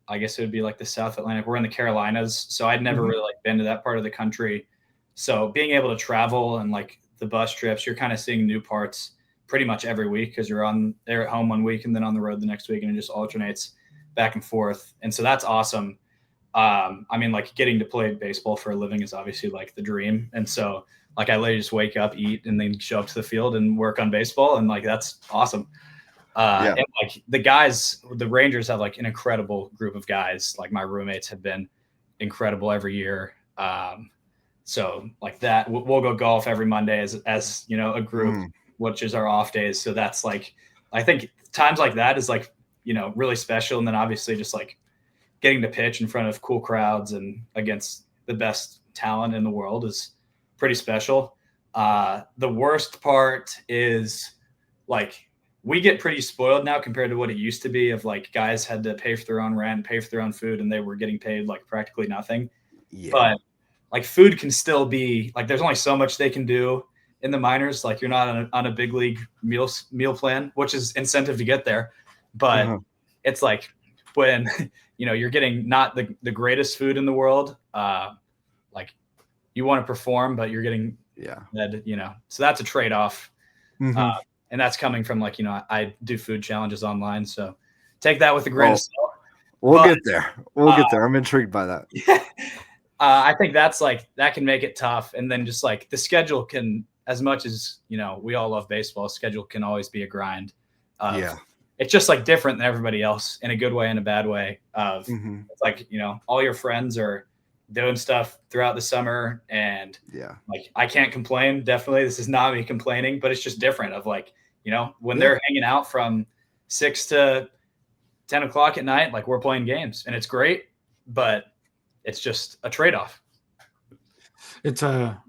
I guess it would be like the South Atlantic. We're in the Carolinas, so I'd never really like been to that part of the country. So being able to travel and like the bus trips, you're kind of seeing new parts pretty much every week, because you're there at home one week and then on the road the next week, and it just alternates back and forth. And so that's awesome. Like getting to play baseball for a living is obviously like the dream. And so like I literally just wake up, eat, and then show up to the field and work on baseball. And like, that's awesome. And like the guys, the Rangers have like an incredible group of guys. Like my roommates have been incredible every year. So like that, we'll go golf every Monday as a group, which is our off days. So that's like, I think times like that is like, really special. And then obviously just like getting to pitch in front of cool crowds and against the best talent in the world is pretty special. The worst part is like, we get pretty spoiled now compared to what it used to be, of like guys had to pay for their own rent, pay for their own food, and they were getting paid like practically nothing. Yeah. But like food can still be like, there's only so much they can do in the minors. Like you're not on a big league meal plan, which is incentive to get there. But it's like when, you're getting not the greatest food in the world, like you want to perform, but you're getting, so that's a trade-off. And that's coming from like, I do food challenges online. So take that with a grain of salt. We'll get there. We'll get there. I'm intrigued by that. I think that's like, that can make it tough. And then just like the schedule can, as much as, we all love baseball, schedule can always be a grind. It's just like different than everybody else in a good way and a bad way. It's like, all your friends are doing stuff throughout the summer, and like I can't complain. Definitely, this is not me complaining, but it's just different. Of like, when they're hanging out from 6 to 10 o'clock at night, like we're playing games, and it's great, but it's just a trade-off. It's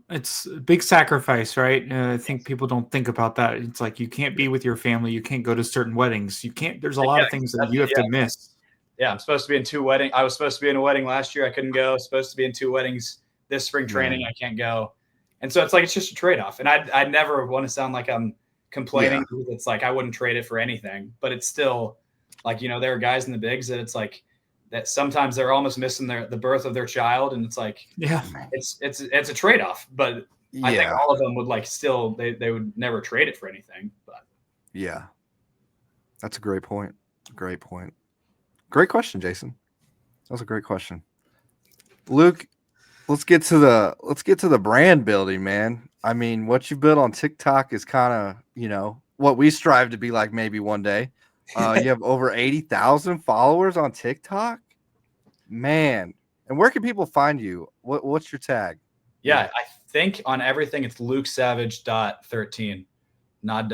It's a big sacrifice, right? I think people don't think about that. It's like you can't be with your family. You can't go to certain weddings. You can't. There's a lot of things that you have to miss. Yeah, I'm supposed to be in 2 weddings. I was supposed to be in a wedding last year. I couldn't go. Supposed to be in 2 weddings this spring training. I can't go. And so it's like it's just a trade-off. And I never want to sound like I'm complaining. Yeah. It's like I wouldn't trade it for anything. But it's still like, there are guys in the bigs that it's like that sometimes they're almost missing the birth of their child. And it's like, it's a trade-off. But I think all of them would like still they would never trade it for anything. But yeah. That's a great point. Great point. Great question, Jason. That was a great question. Luke, let's get to the brand building, man. I mean, what you built on TikTok is kind of, what we strive to be like maybe one day. You have over 80,000 followers on TikTok. Man. And where can people find you? What's your tag? Yeah, I think on everything it's LukeSavage.13. Not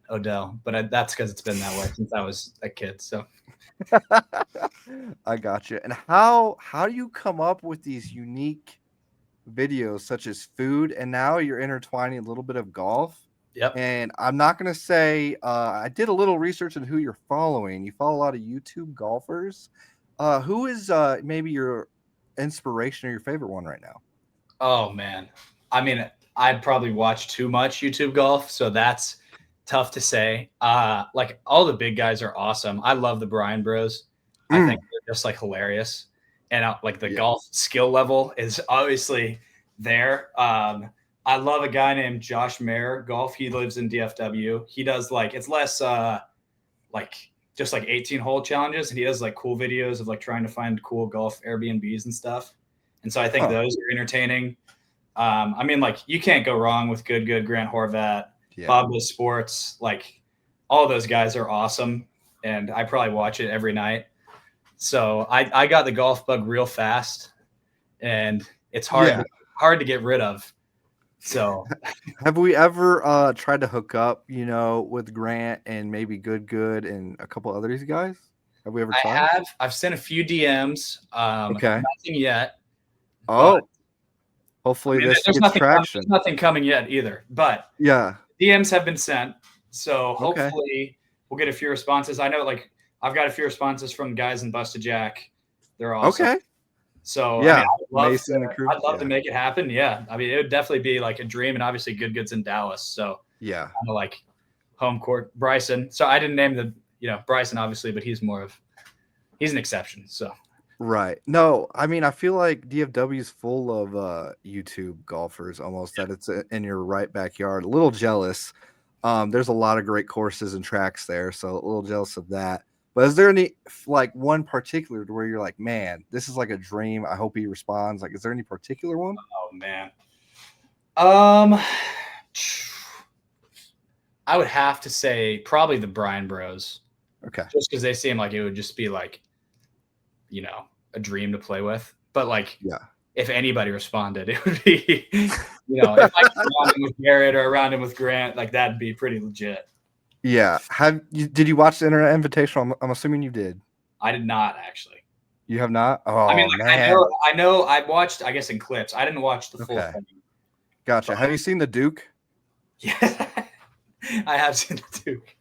Odell, but that's because it's been that way since I was a kid. So I got you. And how do you come up with these unique videos such as food, and now you're intertwining a little bit of golf? Yep. And I'm not going to say I did a little research on who you're following. You follow a lot of YouTube golfers. Who is maybe your inspiration or your favorite one right now? Oh man, I mean, I'd probably watch too much YouTube golf, so that's tough to say. Like all the big guys are awesome. I love the Bryan Bros. I think they're just like hilarious, and like the golf skill level is obviously there. I love a guy named Josh Mayer Golf. He lives in DFW. He does like it's less like just like 18-hole challenges, and he does like cool videos of like trying to find cool golf Airbnbs and stuff. And so I think those are entertaining. I mean, like you can't go wrong with good Grant Horvat. Bob Liz Sports, like all those guys are awesome, and I probably watch it every night. So I got the golf bug real fast, and it's hard to get rid of. So have we ever tried to hook up, with Grant and maybe good and a couple other these guys? Have we ever tried? I've sent a few DMs. Okay. Nothing yet. Oh. Hopefully this gets traction. There's nothing coming yet either, but DMs have been sent, so hopefully we'll get a few responses. I know, like I've got a few responses from guys in Busted Jack. They're awesome. Okay. So I mean, I'd love to make it happen. Yeah, I mean, it would definitely be like a dream, and obviously Good's in Dallas, so kind of like home court. Bryson. So I didn't name Bryson obviously, but he's an exception. So. Right. No, I mean, I feel like DFW is full of YouTube golfers almost that it's in your right backyard. A little jealous. There's a lot of great courses and tracks there, so a little jealous of that. But is there any like one particular where you're like, man, this is like a dream? I hope he responds. Like, is there any particular one? Oh man. I would have to say probably the Bryan Bros. Okay. Just because they seem like it would just be like, a dream to play with. But like, if anybody responded, it would be, if I could surround him with Garrett or around him with Grant, like that'd be pretty legit. Yeah. Did you watch the Internet Invitational? I'm assuming you did. I did not actually. You have not? Oh, I mean, man. I know. I watched, I guess, in clips. I didn't watch the full thing. Gotcha. But have you seen the Duke? Yeah, I have seen the Duke.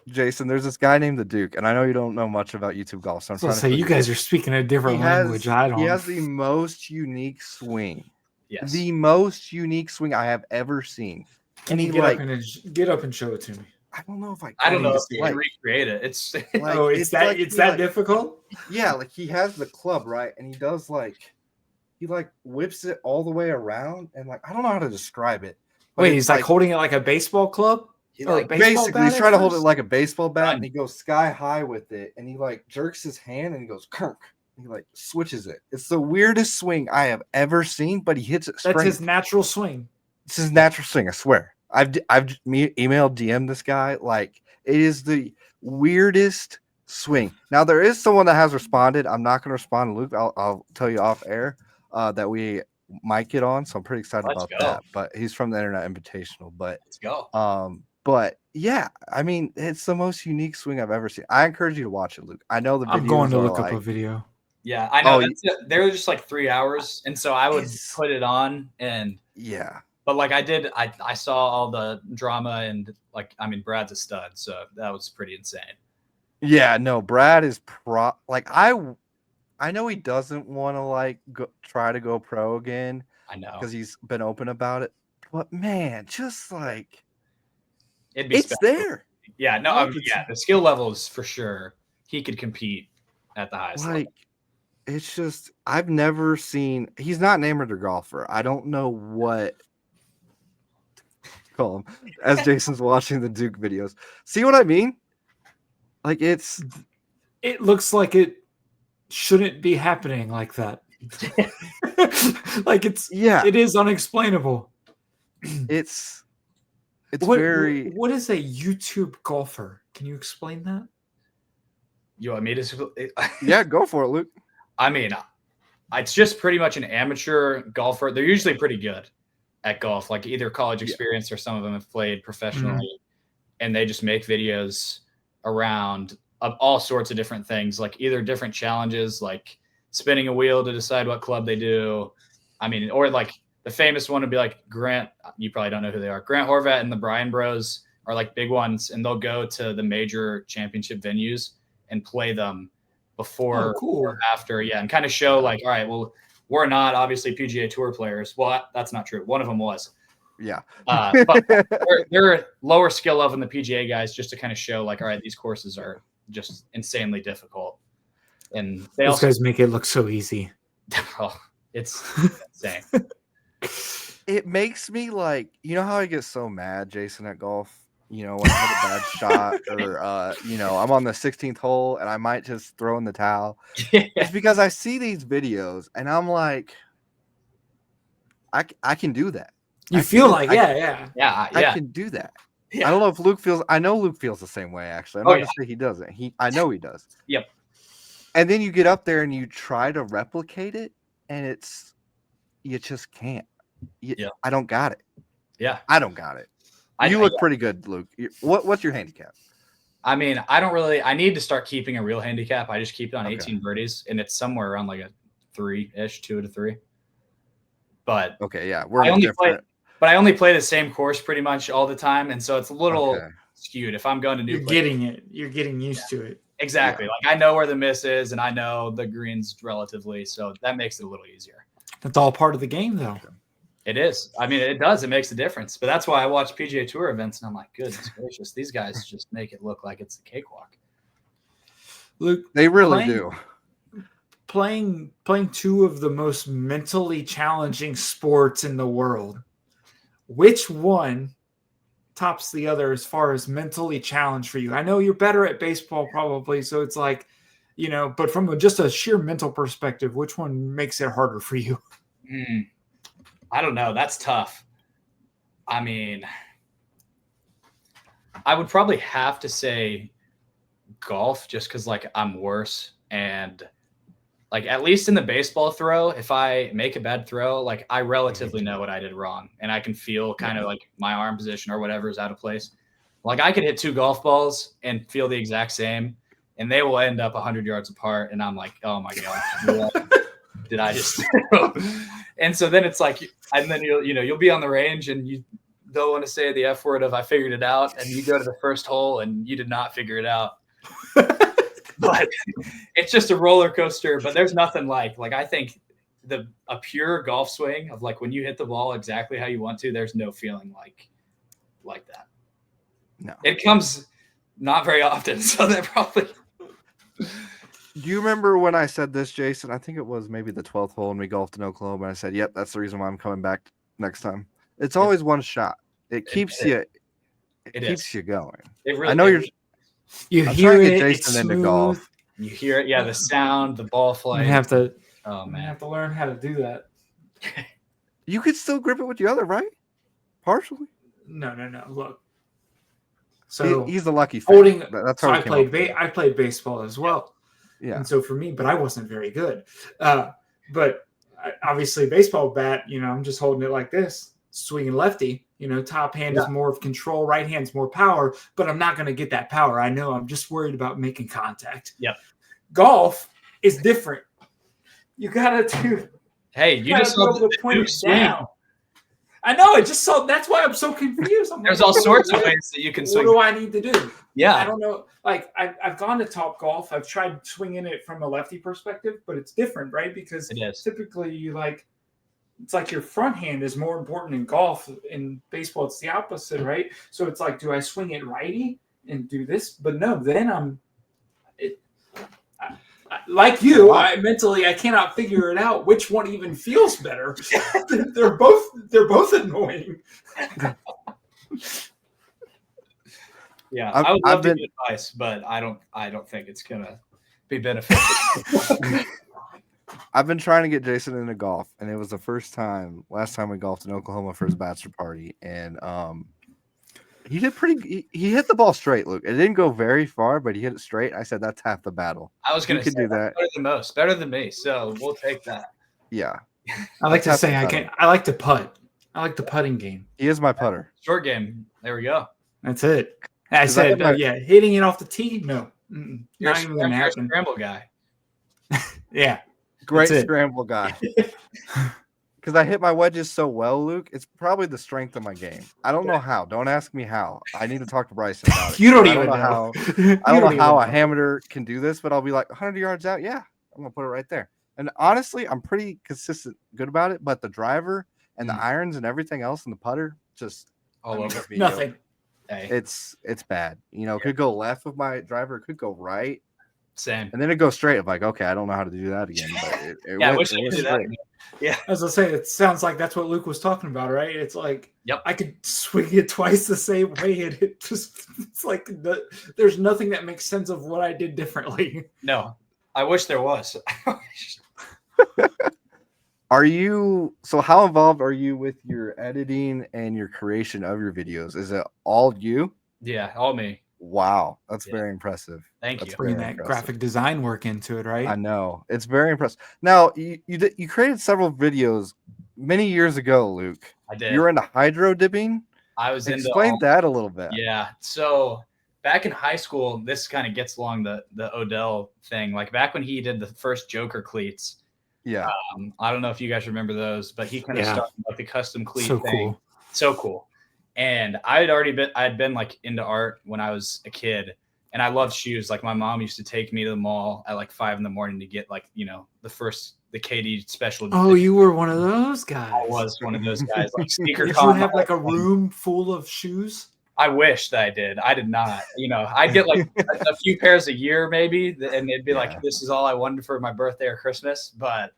Jason, there's this guy named the Duke, and I know you don't know much about YouTube golf. So I'm trying to say you guys are speaking a different language. I don't. He has the most unique swing. Yes. The most unique swing I have ever seen. Can you get up and show it to me? I don't know if I don't know if you can recreate it. It's like, it's that difficult? Yeah, like he has the club, right? And he does he whips it all the way around, and I don't know how to describe it. Wait, he's like holding it like a baseball club? Basically, he's trying to hold it like a baseball bat, and he goes sky high with it, and he jerks his hand, and he goes kirk. He switches it. It's the weirdest swing I have ever seen, but he hits it straight. That's his natural swing. It's his natural swing, I swear. I've emailed DM this guy. It is the weirdest swing. Now there is someone that has responded. I'm not going to respond to Luke. I'll tell you off air that we might get on, so I'm pretty excited about that. But he's from the Internet Invitational. But let's go. But yeah, I mean, it's the most unique swing I've ever seen. I encourage you to watch it, Luke. I know the videos I'm going to look up a video. Yeah, I know. They're just 3 hours, and so I would put it on, and Yeah. But like I saw all the drama and like, I mean, Brad's a stud. So that was pretty insane. Yeah, no, Brad is I know he doesn't want to like try to go pro again. I know. Because he's been open about it. But man, just like It'd be it's special. there. Yeah, no, the skill levels for sure. He could compete at the highest level. It's just I've never seen. He's not an amateur golfer. I don't know what to call him as Jason's watching the Duke videos. See what I mean? Like it looks like it shouldn't be happening like that. Like it is unexplainable. It's what is a YouTube golfer? Can you explain that? You want me to? Yeah, go for it, Luke. I mean, it's just pretty much an amateur golfer. They're usually pretty good at golf, like either college experience or some of them have played professionally, and they just make videos around all sorts of different things, like either different challenges, like spinning a wheel to decide what club they do. I mean, or like the famous one would be like Grant. You probably don't know who they are. Grant Horvat and the Bryan Bros are like big ones, and they'll go to the major championship venues and play them before or after. Yeah. And kind of show like, all right, well, we're not obviously PGA Tour players. Well, that's not true. One of them was. Yeah. But they're lower skill level than the PGA guys, just to kind of show like, all right, these courses are just insanely difficult. And those guys make it look so easy. Oh, it's insane. It makes me like, you know how I get so mad, Jason, at golf? You know, when I hit a bad shot or, you know, I'm on the 16th hole and I might just throw in the towel. It's because I see these videos and I'm like, I can do that. I can do that. Yeah. I don't know if Luke feels. I know Luke feels the same way. Actually, I'm not gonna say he doesn't. I know he does. Yep. And then you get up there and you try to replicate it, and you just can't. I don't got it. Yeah, I don't got it. You look pretty good, Luke. What's your handicap? I mean, I don't really. I need to start keeping a real handicap. I just keep it on 18 birdies, and it's somewhere around like a 3-ish, 2 to 3. But okay, yeah, But I only play the same course pretty much all the time, and so it's a little skewed. If I'm going to new, you're getting used to it. Exactly. Yeah. Like I know where the miss is, and I know the greens relatively, so that makes it a little easier. That's all part of the game, though. It is. I mean, it does. It makes a difference. But that's why I watch PGA Tour events, and I'm like, goodness gracious, these guys just make it look like it's the cakewalk. Luke, they really do. Playing two of the most mentally challenging sports in the world. Which one tops the other as far as mentally challenged for you? I know you're better at baseball probably, so it's like, you know, but from just a sheer mental perspective, which one makes it harder for you? I don't know. That's tough. I mean, I would probably have to say golf just because, like, I'm worse. And, like, at least in the baseball throw, if I make a bad throw, like, I relatively know what I did wrong. And I can feel kind of like my arm position or whatever is out of place. Like, I could hit 2 golf balls and feel the exact same, and they will end up 100 yards apart. And I'm like, oh, my God. Did I just and so then it's like, and then you'll be on the range and you don't want to say the F word of I figured it out, and you go to the first hole and you did not figure it out. But it's just a roller coaster. But there's nothing like I think a pure golf swing of like when you hit the ball exactly how you want to, there's no feeling like that. No, it comes not very often, so that probably. Do you remember when I said this, Jason? I think it was maybe the 12th hole and we golfed in Oklahoma. And I said, yep, that's the reason why I'm coming back next time. It's always one shot. It keeps you going. It really, I know you hear it, Jason into golf. You hear it, yeah, the sound, the ball flight. You have to learn how to do that. You could still grip it with the other, right? Partially. No. Look. So he's the lucky fan. That's how I played baseball as well. Yeah. And so for me, but I wasn't very good. But obviously baseball bat, I'm just holding it like this, swinging lefty, top hand is more of control, right hand's more power, but I'm not going to get that power. I know, I'm just worried about making contact. Yep. Golf is different. You got to do. Hey, you just saw the point swing. down. I know. I just saw. That's why I'm so confused. There's all sorts of ways that you can swing. What do I need to do? Yeah. I don't know. Like I've gone to Top Golf. I've tried swinging it from a lefty perspective, but it's different, right? Because typically it's like your front hand is more important in golf. In baseball, it's the opposite, right? So it's like, do I swing it righty and do this? But no, then like you, I cannot figure it out which one even feels better. They're both annoying. Yeah, I would love to give advice, but I don't think it's gonna be beneficial. I've been trying to get Jason into golf, and it was the last time we golfed in Oklahoma for his bachelor party, and he did he hit the ball straight, Luke. It didn't go very far, but he hit it straight. I said that's half the battle. I was going to say do that better than me, so we'll take that. Yeah. I like to say I like to putt. I like the putting game. He is my putter. Short game. There we go. That's it. I said, hitting it off the tee, no. You're not even going to happen. Scramble guy. Yeah. Great scramble guy. Because I hit my wedges so well, Luke. It's probably the strength of my game. I don't know how. Don't ask me how. I need to talk to Bryson about it. You don't even know how. I don't know how a hammer can do this, but I'll be like 100 yards out. Yeah, I'm going to put it right there. And honestly, I'm pretty consistent, good about it. But the driver and the irons and everything else and the putter, just all over me. Nothing. It's bad. It could go left with my driver. It could go right. Same. And then it goes straight. I'm like, okay, I don't know how to do that again. But I wish I could do that again. Yeah. As I say, it sounds like that's what Luke was talking about, right? It's like, yep, I could swing it twice the same way, and it's like there's nothing that makes sense of what I did differently. No, I wish there was. How involved are you with your editing and your creation of your videos? Is it all you? Yeah, all me. Wow, that's very impressive. Thank you. Bringing that graphic design work into it, right? I know. It's very impressive. Now, you created several videos many years ago, Luke. I did. You were into hydro dipping? I was Explain that a little bit. Yeah. So back in high school, this kind of gets along the Odell thing. Like back when he did the first Joker cleats. Yeah. I don't know if you guys remember those, but he kind of started like the custom cleat thing. Cool. So cool. And I'd been like into art when I was a kid, and I loved shoes. Like my mom used to take me to the mall at like 5 a.m. to get like, the KD special. Oh, you were one of those guys. I was one of those guys. Like sneaker. Did you have like a room full of shoes? I wish that I did. I did not. I'd get like a few pairs a year maybe, and it'd be like, this is all I wanted for my birthday or Christmas. But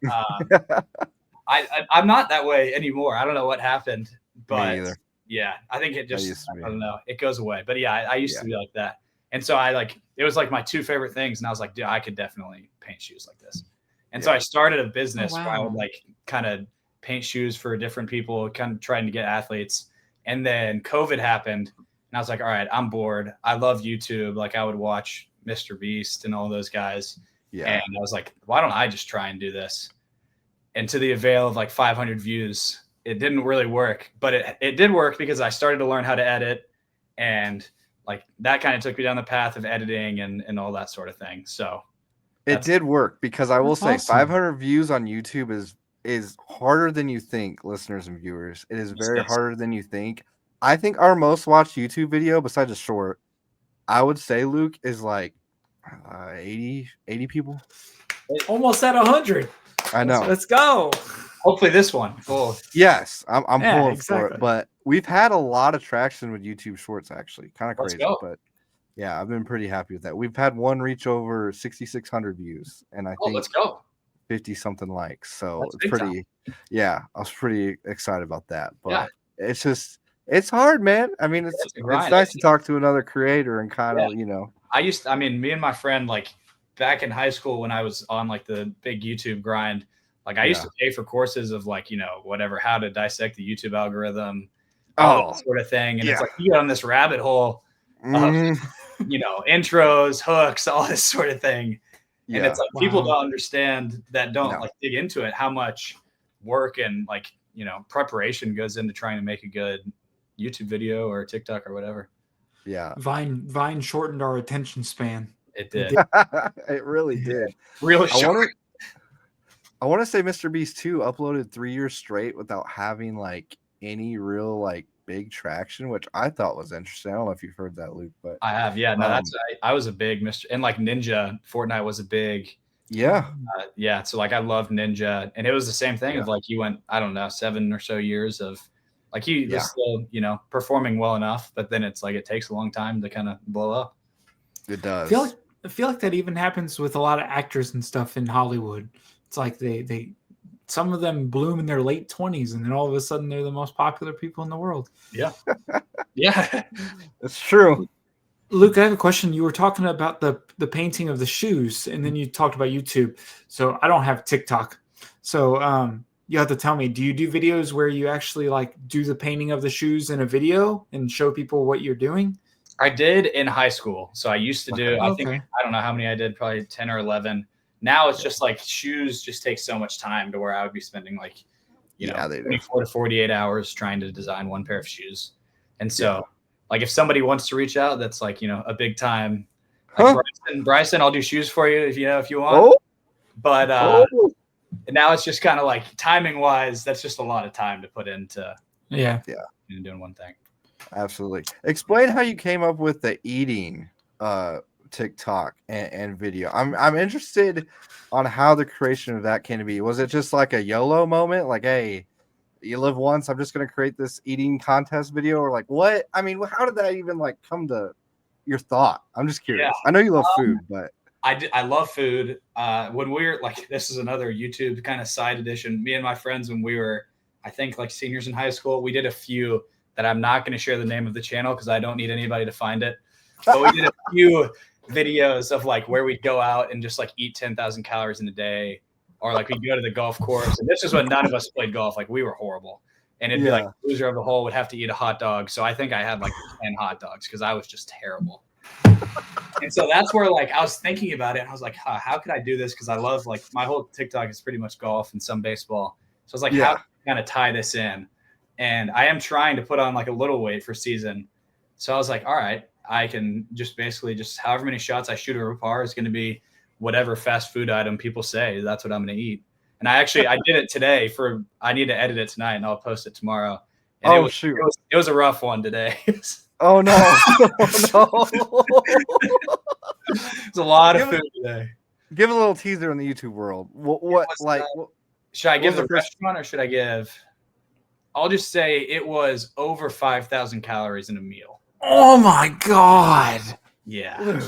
I'm not that way anymore. I don't know what happened, but me either. Yeah, I think it just, I don't know, it goes away. But yeah, I used to be like that. And so it was like my two favorite things. And I was like, dude, I could definitely paint shoes like this. And so I started a business where I would like kind of paint shoes for different people, kind of trying to get athletes. And then COVID happened. And I was like, all right, I'm bored. I love YouTube. Like I would watch Mr. Beast and all those guys. Yeah. And I was like, why don't I just try and do this? And to the avail of like 500 views, it didn't really work, but it did work because I started to learn how to edit, and like that kind of took me down the path of editing and all that sort of thing. So it did work, because I will say 500 views on YouTube is harder than you think, listeners and viewers. It is very harder than you think. I think our most watched YouTube video, besides a short, I would say, Luke, is like 80 people. Almost at 100. I know. Let's go. Hopefully this one. Cool. Yes, I'm pulling for it. But we've had a lot of traction with YouTube Shorts, actually. Kind of crazy. But yeah, I've been pretty happy with that. We've had one reach over 6,600 views, and I think let's go. 50 something likes. So that's it's pretty I was pretty excited about that. But it's hard, man. I mean, it's nice to talk to another creator and kind of, me and my friend, like back in high school when I was on like the big YouTube grind, like I used to pay for courses of like, whatever, how to dissect the YouTube algorithm, all that sort of thing. And it's like, you get on this rabbit hole of, intros, hooks, all this sort of thing. And it's like, people don't understand that, don't like dig into it, how much work and like, preparation goes into trying to make a good YouTube video or TikTok or whatever. Yeah. Vine shortened our attention span. It did. It really did. Really short. I want to say Mr. Beast 2 uploaded 3 years straight without having like any real like big traction, which I thought was interesting. I don't know if you've heard that, Luke, but I have. Yeah, no, I was a big Mr. And like Ninja, Fortnite was a big. Yeah. Yeah. So like I loved Ninja, and it was the same thing of like he went, I don't know, 7 or so years of like he was still, performing well enough, but then it's like it takes a long time to kind of blow up. It does. I feel like that even happens with a lot of actors and stuff in Hollywood. It's like they some of them bloom in their late 20s, and then all of a sudden they're the most popular people in the world. Yeah. Yeah. It's true. Luke, I have a question. You were talking about the painting of the shoes, and then you talked about YouTube. So I don't have TikTok. So you have to tell me, do you do videos where you actually like do the painting of the shoes in a video and show people what you're doing? I did in high school. So I used to do, I think, I don't know how many I did, probably 10 or 11. Now it's just like shoes just take so much time to where I would be spending like, 24 to 48 hours trying to design one pair of shoes. And so like if somebody wants to reach out, that's like, a big time. Like Bryson, I'll do shoes for you if you want. Oh. But now it's just kind of like timing wise, that's just a lot of time to put into doing one thing. Absolutely. Explain how you came up with the eating TikTok and video. I'm interested on how the creation of that came to be. Was it just like a YOLO moment? Like, hey, you live once, I'm just going to create this eating contest video, or like what? I mean, how did that even like come to your thought? I'm just curious. I know you love food, but I love food. When we were like, this is another YouTube kind of side edition. Me and my friends, when we were, I think like seniors in high school, we did a few that I'm not going to share the name of the channel because I don't need anybody to find it. But we did a few videos of like where we'd go out and just like eat 10,000 calories in a day, or like we'd go to the golf course. And this is when none of us played golf. Like we were horrible. And it'd be like loser of the hole would have to eat a hot dog. So I think I had like 10 hot dogs because I was just terrible. And so that's where like I was thinking about it. And I was like, how could I do this? Because I love like my whole TikTok is pretty much golf and some baseball. So I was like, how can I kind of tie this in? And I am trying to put on like a little weight for season. So I was like, all right, I can just basically just however many shots I shoot over par is going to be whatever fast food item people say. That's what I'm going to eat. And I did it today I need to edit it tonight and I'll post it tomorrow. And it was a rough one today. Oh no. Oh, no. It's a lot of food today. Give a little teaser in the YouTube world. What should I give the restaurant or should I give? I'll just say it was over 5,000 calories in a meal. Oh my God. Yeah.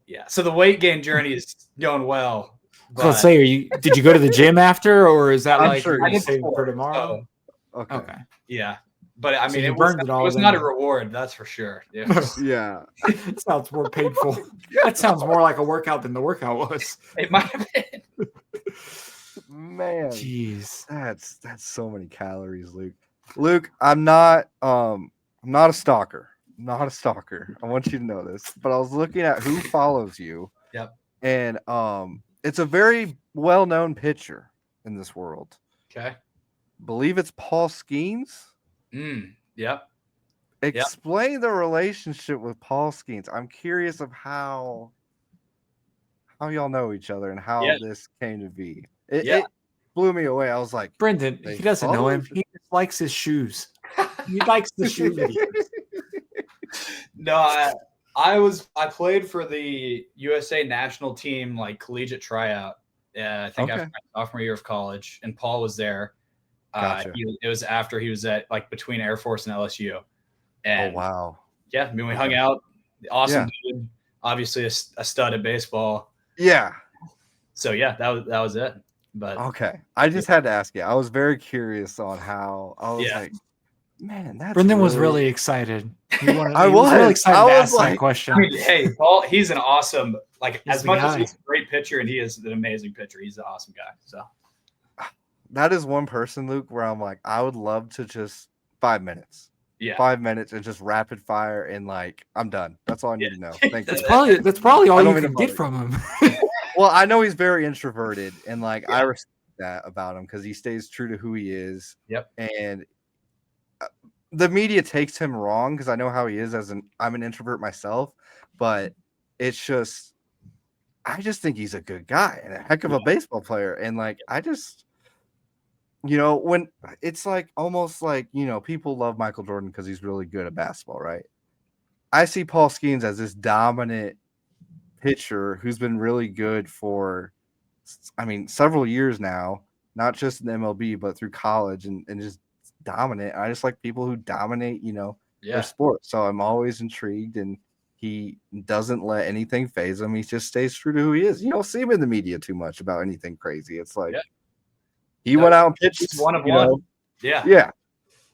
Yeah. So the weight gain journey is going well. So let's say, did you go to the gym after, or is that I did for tomorrow? So, okay. Yeah. But I mean, so it was not a reward. That's for sure. Yeah. It sounds more painful. That sounds more like a workout than the workout was. It might have been. Man, jeez, that's so many calories, Luke. Luke, I'm not a stalker. Not a stalker. I want you to know this. But I was looking at who follows you. Yep. And it's a very well-known pitcher in this world. Okay. Believe it's Paul Skenes. Yep. Explain the relationship with Paul Skenes. I'm curious of how y'all know each other and how this came to be. It blew me away. I was like, Brendan, he doesn't know him. He just likes his shoes. He likes the shoes. No, I played for the USA national team, like collegiate tryout. I think after my sophomore year of college, and Paul was there. Gotcha. It was after he was at like between Air Force and LSU. And wow. Yeah, I mean we hung out. Awesome dude. Obviously a stud at baseball. Yeah. So that was it. But okay, I just had to ask you. I was very curious on how. I was like, man, that's Brendan was really excited. He was really excited to ask that question. I mean, hey, Paul, he's an awesome, like as much as he's a great pitcher and he is an amazing pitcher, he's an awesome guy. So that is one person, Luke, where I'm like, I would love to just 5 minutes. Yeah. 5 minutes and just rapid fire and like I'm done. That's all I need to know. Thank you. That's probably all you can get from him. Well, I know he's very introverted and like I respect that about him because he stays true to who he is. Yep. And the media takes him wrong because I know how he is I'm an introvert myself, but it's just I just think he's a good guy and a heck of a baseball player. And like when it's like almost like, people love Michael Jordan because he's really good at basketball, right? I see Paul Skenes as this dominant pitcher who's been really good for, several years now, not just in the MLB, but through college and just dominant. I just like people who dominate, their sport. So I'm always intrigued, and he doesn't let anything phase him. He just stays true to who he is. You don't see him in the media too much about anything crazy. It's like he went out and pitched one of one. Yeah.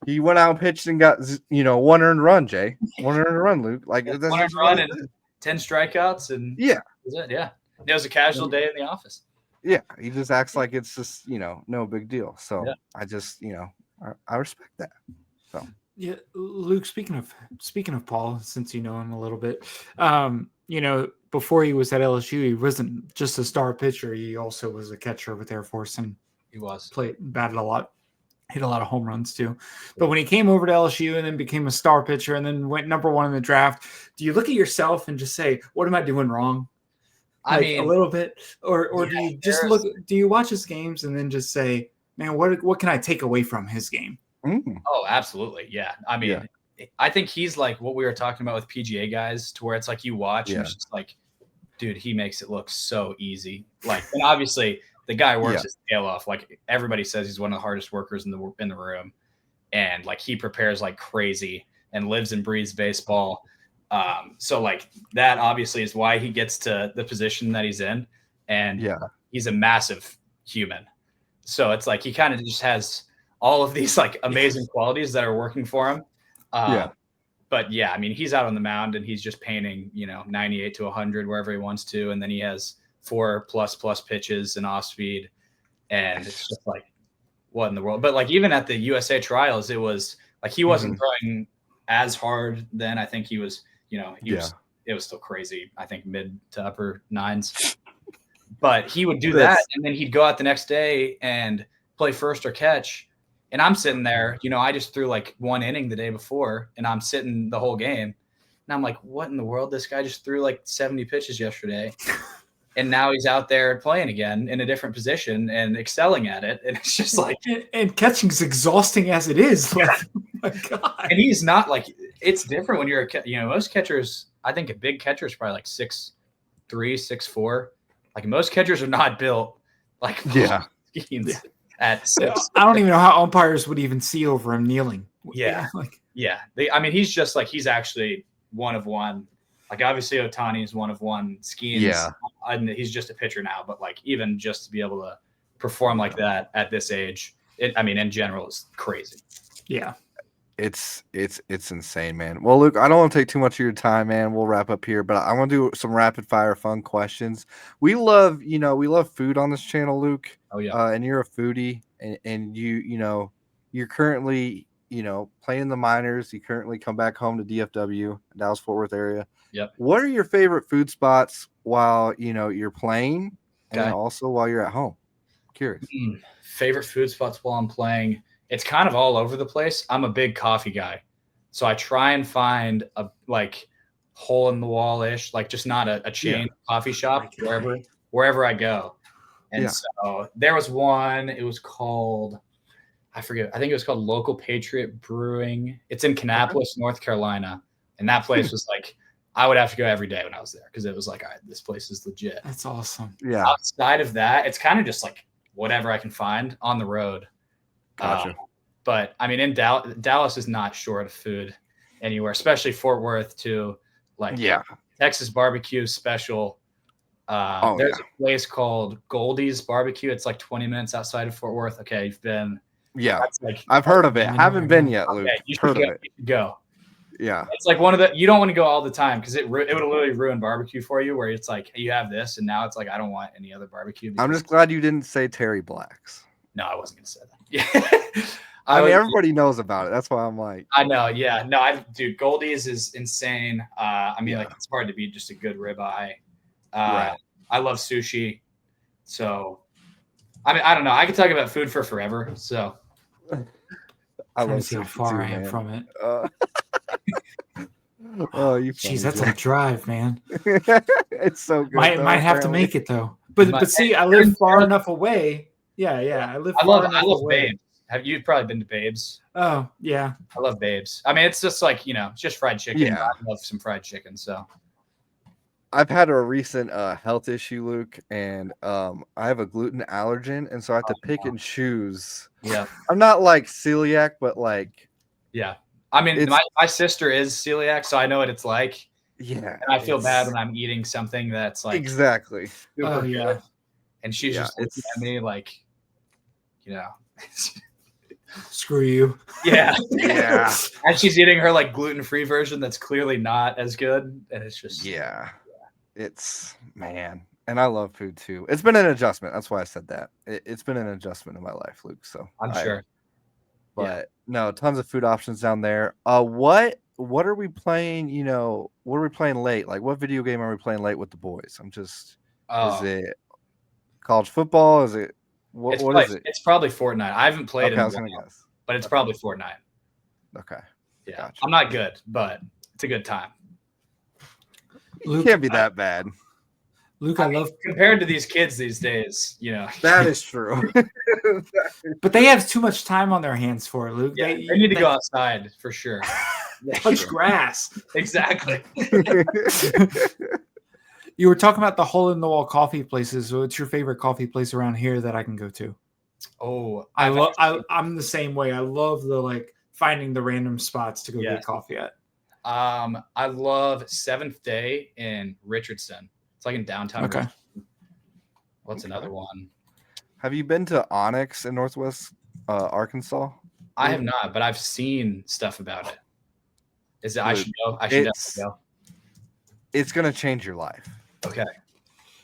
He went out and pitched and got, one earned run, Jay. One earned run, Luke. Like that's one earned run and 10 strikeouts, and that was it. Yeah, it was a casual day in the office. Yeah, he just acts like it's just no big deal. So I just I respect that. So yeah, Luke. Speaking of Paul, since you know him a little bit, before he was at LSU, he wasn't just a star pitcher. He also was a catcher with Air Force, and he batted a lot. Hit a lot of home runs too. But when he came over to LSU and then became a star pitcher and then went number 1 in the draft, do you look at yourself and just say, what am I doing wrong? I mean, a little bit, or do you just do you watch his games and then just say, man, what can I take away from his game? Oh, absolutely. Yeah. I mean, I think he's like what we were talking about with PGA guys, to where it's like you watch and it's just like, dude, he makes it look so easy. Like, and obviously the guy works his tail off. Like everybody says he's one of the hardest workers in the room, and like he prepares like crazy and lives and breathes baseball. So like that obviously is why he gets to the position that he's in, and he's a massive human. So it's like he kind of just has all of these like amazing qualities that are working for him. But I mean, he's out on the mound and he's just painting, 98 to 100 wherever he wants to, and then he has 4+ pitches and off speed, and it's just like, what in the world? But like even at the USA trials, it was like he wasn't throwing as hard then. I think he was, it was still crazy. I think mid to upper 9s, but he would do that, and then he'd go out the next day and play first or catch. And I'm sitting there, I just threw like 1 inning the day before, and I'm sitting the whole game, and I'm like, what in the world? This guy just threw like 70 pitches yesterday. And now he's out there playing again in a different position and excelling at it. And it's just like, and catching's exhausting as it is. Like, oh my God. And he's not like, it's different when you're most catchers, I think a big catcher is probably like 6'3", 6'4". Like most catchers are not built like at 6. I don't even know how umpires would even see over him kneeling. He's just like, he's actually one of one. Like obviously Ohtani is one of one. Skenes, and he's just a pitcher now, but like even just to be able to perform like that at this age, in general, is crazy. Yeah, it's insane, man. Well, Luke, I don't want to take too much of your time, man. We'll wrap up here, but I want to do some rapid fire fun questions. We love food on this channel, Luke. Oh yeah, and you're a foodie, and you're currently playing the minors. You currently come back home to DFW, Dallas Fort Worth area. Yep. What are your favorite food spots while you're playing, and also while you're at home? Curious. Favorite food spots while I'm playing? It's kind of all over the place. I'm a big coffee guy, so I try and find a like hole in the wall ish, like just not a chain coffee shop wherever I go. And so there was one. It was called, I forget. I think it was called Local Patriot Brewing. It's in Kannapolis, North Carolina, and that place was like, I would have to go every day when I was there because it was like, all right, this place is legit. That's awesome. Yeah. Outside of that, it's kind of just like whatever I can find on the road. Gotcha. But I mean, in Dallas is not short of food anywhere, especially Fort Worth too. Like Texas barbecue special. There's a place called Goldie's Barbecue. It's like 20 minutes outside of Fort Worth. Okay, you've been. Yeah, I've heard of it. Haven't been yet, Luke. Okay, you heard should of it. You should go. Yeah, it's like one of the, you don't want to go all the time because it would literally ruin barbecue for you, where it's like you have this and now it's like I don't want any other barbecue. I'm just glad you didn't say Terry Black's. No, I wasn't gonna say that. Yeah. I mean, everybody knows about it. That's why I'm like, I know. Yeah, no, dude, Goldie's is insane. Like it's hard to beat just a good ribeye. Right. I love sushi, so I don't know. I could talk about food for forever. So I love to see how far I am from it. Oh, you. Jeez, that's a drive, man. It's so good. Might have to make it though. But see, I live far enough away Yeah. I live. I love Babes. You've probably been to Babes? Oh yeah. I love Babes. I mean, it's just like, it's just fried chicken. Yeah. I love some fried chicken. So I've had a recent health issue, Luke, and I have a gluten allergen, and so I have to pick and choose. Yeah. I'm not like celiac, but like. Yeah. I mean, my sister is celiac, so I know what it's like. Yeah. And I feel bad when I'm eating something that's like exactly. super yeah. good. And she's just looking at me like, Screw you. Yeah. Yeah. And she's eating her like gluten-free version that's clearly not as good. And it's just it's man. And I love food too. It's been an adjustment. That's why I said that. It's been an adjustment in my life, Luke. So I'm sure. But no, tons of food options down there. What are we playing? What are we playing late? Like, what video game are we playing late with the boys? Is it college football? Is it what is it? It's probably Fortnite. I haven't played it in a while, but it's probably Fortnite. Okay. Yeah. Gotcha. I'm not good, but it's a good time. Luke, can't be that bad. Luke, I love compared to these kids these days, That is true. But they have too much time on their hands for it, Luke. Yeah, they need to go outside for sure. Touch grass. Exactly. You were talking about the hole-in-the-wall coffee places. What's your favorite coffee place around here that I can go to? Oh, I'm the same way. I love the finding the random spots to go get coffee at. I love Seventh Day in Richardson. It's like in downtown. Okay. Richardson. What's another one? Have you been to Onyx in Northwest Arkansas? I have not, but I've seen stuff about it. Is it? I should go. I should definitely go. It's gonna change your life. Okay.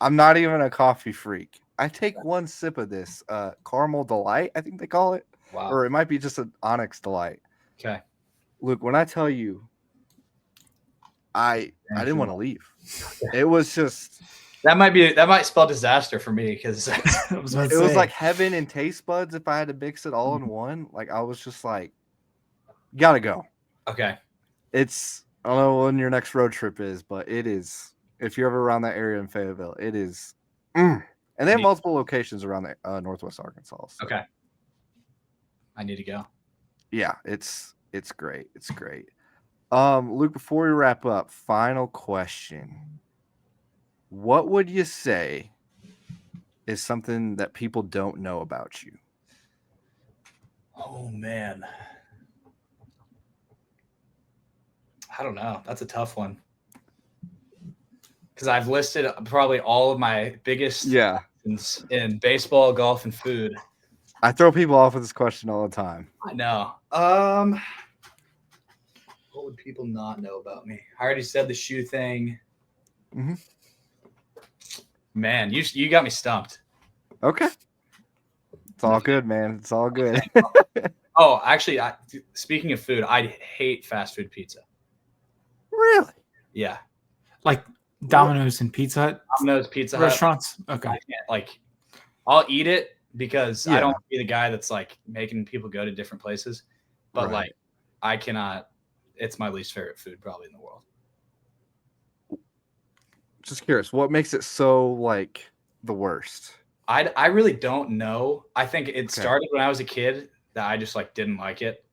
I'm not even a coffee freak. I take one sip of this caramel delight, I think they call it. Wow. Or it might be just an Onyx delight. Okay. Luke, when I tell you, I didn't want to leave. It was just that might spell disaster for me because it was like heaven and taste buds if I had to mix it all in one. Like I was just like, you gotta go. Okay. I don't know when your next road trip is, but it is. If you're ever around that area in Fayetteville, it is. And they have multiple locations around the Northwest Arkansas. So. Okay. I need to go. Yeah, it's great. It's great. Luke, before we wrap up, final question. What would you say is something that people don't know about you? Oh man. I don't know. That's a tough one. Because I've listed probably all of my biggest in baseball, golf, and food. I throw people off with this question all the time. I know. What would people not know about me? I already said the shoe thing. Mm-hmm. Man, you got me stumped. Okay. It's all good, man. It's all good. Oh, actually, speaking of food, I hate fast food pizza. Really? Yeah. Like Domino's and Pizza Hut? Domino's, Pizza Hut. Restaurants? Okay. I can't, I'll eat it because I don't want to be the guy that's making people go to different places. But I cannot. It's my least favorite food probably in the world. Just curious, what makes it so the worst? I really don't know. I think it started when I was a kid that I just didn't like it.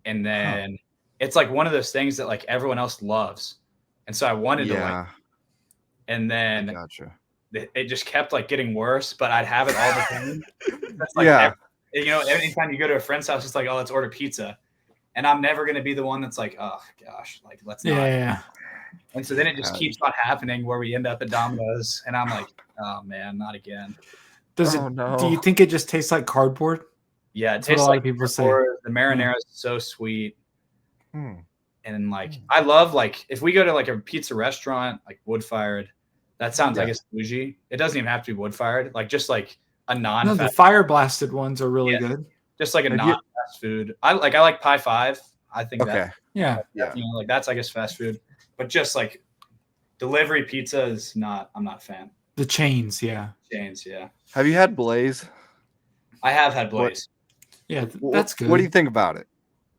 And then it's one of those things that everyone else loves. And so I wanted to like it. And then gotcha. It just kept getting worse, but I'd have it all the time. That's anytime you go to a friend's house, it's let's order pizza. And I'm never going to be the one that's oh gosh, let's not. Yeah. And so then it just keeps on happening where we end up at Domino's and I'm oh man, not again. Do you think it just tastes like cardboard? Yeah, it That's tastes what a lot of people say. The marinara is so sweet. And I love if we go to a pizza restaurant, wood fired, that sounds I guess bougie. It doesn't even have to be wood fired. Just a non. No, the fire blasted ones are really good. Just a non-fast food. I like Pie 5. I think that. Yeah. That's I guess fast food. But just delivery pizza is not. I'm not a fan. The chains, yeah. Have you had Blaze? I have had Blaze. That's good. What do you think about it?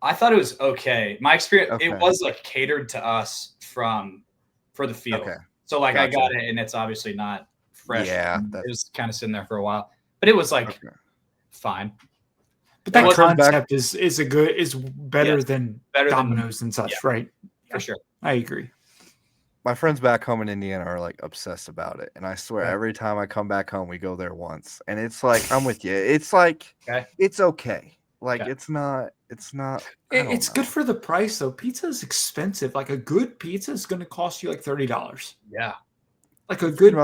I thought it was okay. My experience, it was catered to us for the field. Okay. So I got it, and it's obviously not fresh. Yeah, it was kind of sitting there for a while, but it was fine. But that Well, concept is better than Domino's and such, right? For sure. I agree. My friends back home in Indiana are like obsessed about it, and I swear every time I come back home, we go there once, and it's like I'm with you. It's like it's okay. Like it's not. It's good for the price though. Pizza is expensive. Like a good pizza is going to cost you like $30. Yeah. Like a good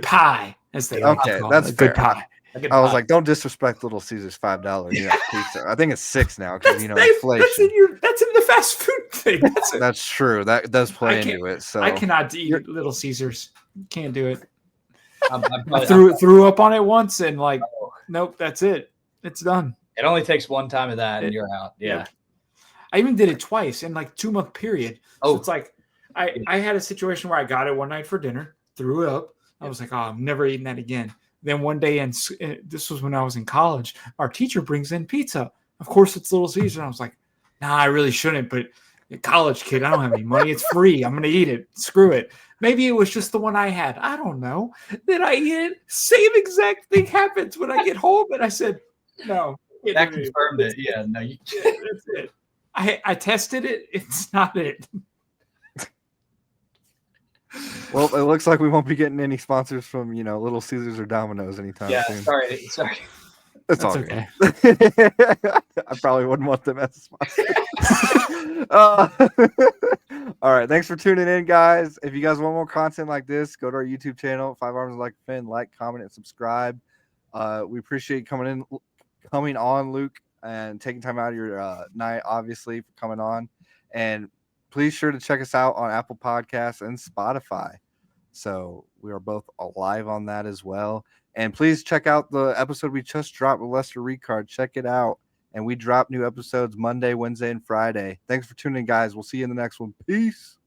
pie, as they like to call that's it. A good fair. pie. I was like, don't disrespect Little Caesars $5 pizza. I think it's $6 now because inflation. That's in the fast food thing. That's true. That does play into it. So I cannot eat Little Caesars. Can't do it. I threw up on it once and like, nope, that's it. It's done. It only takes one time of that and you're out. Yeah. I even did it twice in like 2-month period. So it's like I had a situation where I got it one night for dinner, threw it up. I was like, oh, I'm never eating that again. Then one day, and this was when I was in college, our teacher brings in pizza. Of course, it's Little Caesars. And I was like, nah, I really shouldn't. But a college kid, I don't have any money. It's free. I'm going to eat it. Screw it. Maybe it was just the one I had. I don't know. Then I eat it. Same exact thing happens when I get home. And I said, no. That confirmed it. Yeah, no. That's it. I tested it. It's not it. Well, it looks like we won't be getting any sponsors from Little Caesars or Domino's anytime soon. Sorry. That's all okay. I probably wouldn't want them as a sponsor. All right, thanks for tuning in, guys. If you guys want more content like this, go to our YouTube channel, 5 Arms Like a Fin. Like, comment, and subscribe. We appreciate coming on, Luke, and taking time out of your night, obviously, for coming on. And please sure to check us out on Apple Podcasts and Spotify. So we are both live on that as well. And please check out the episode we just dropped with Lester Ricard. Check it out. And we drop new episodes Monday, Wednesday, and Friday. Thanks for tuning in, guys. We'll see you in the next one. Peace.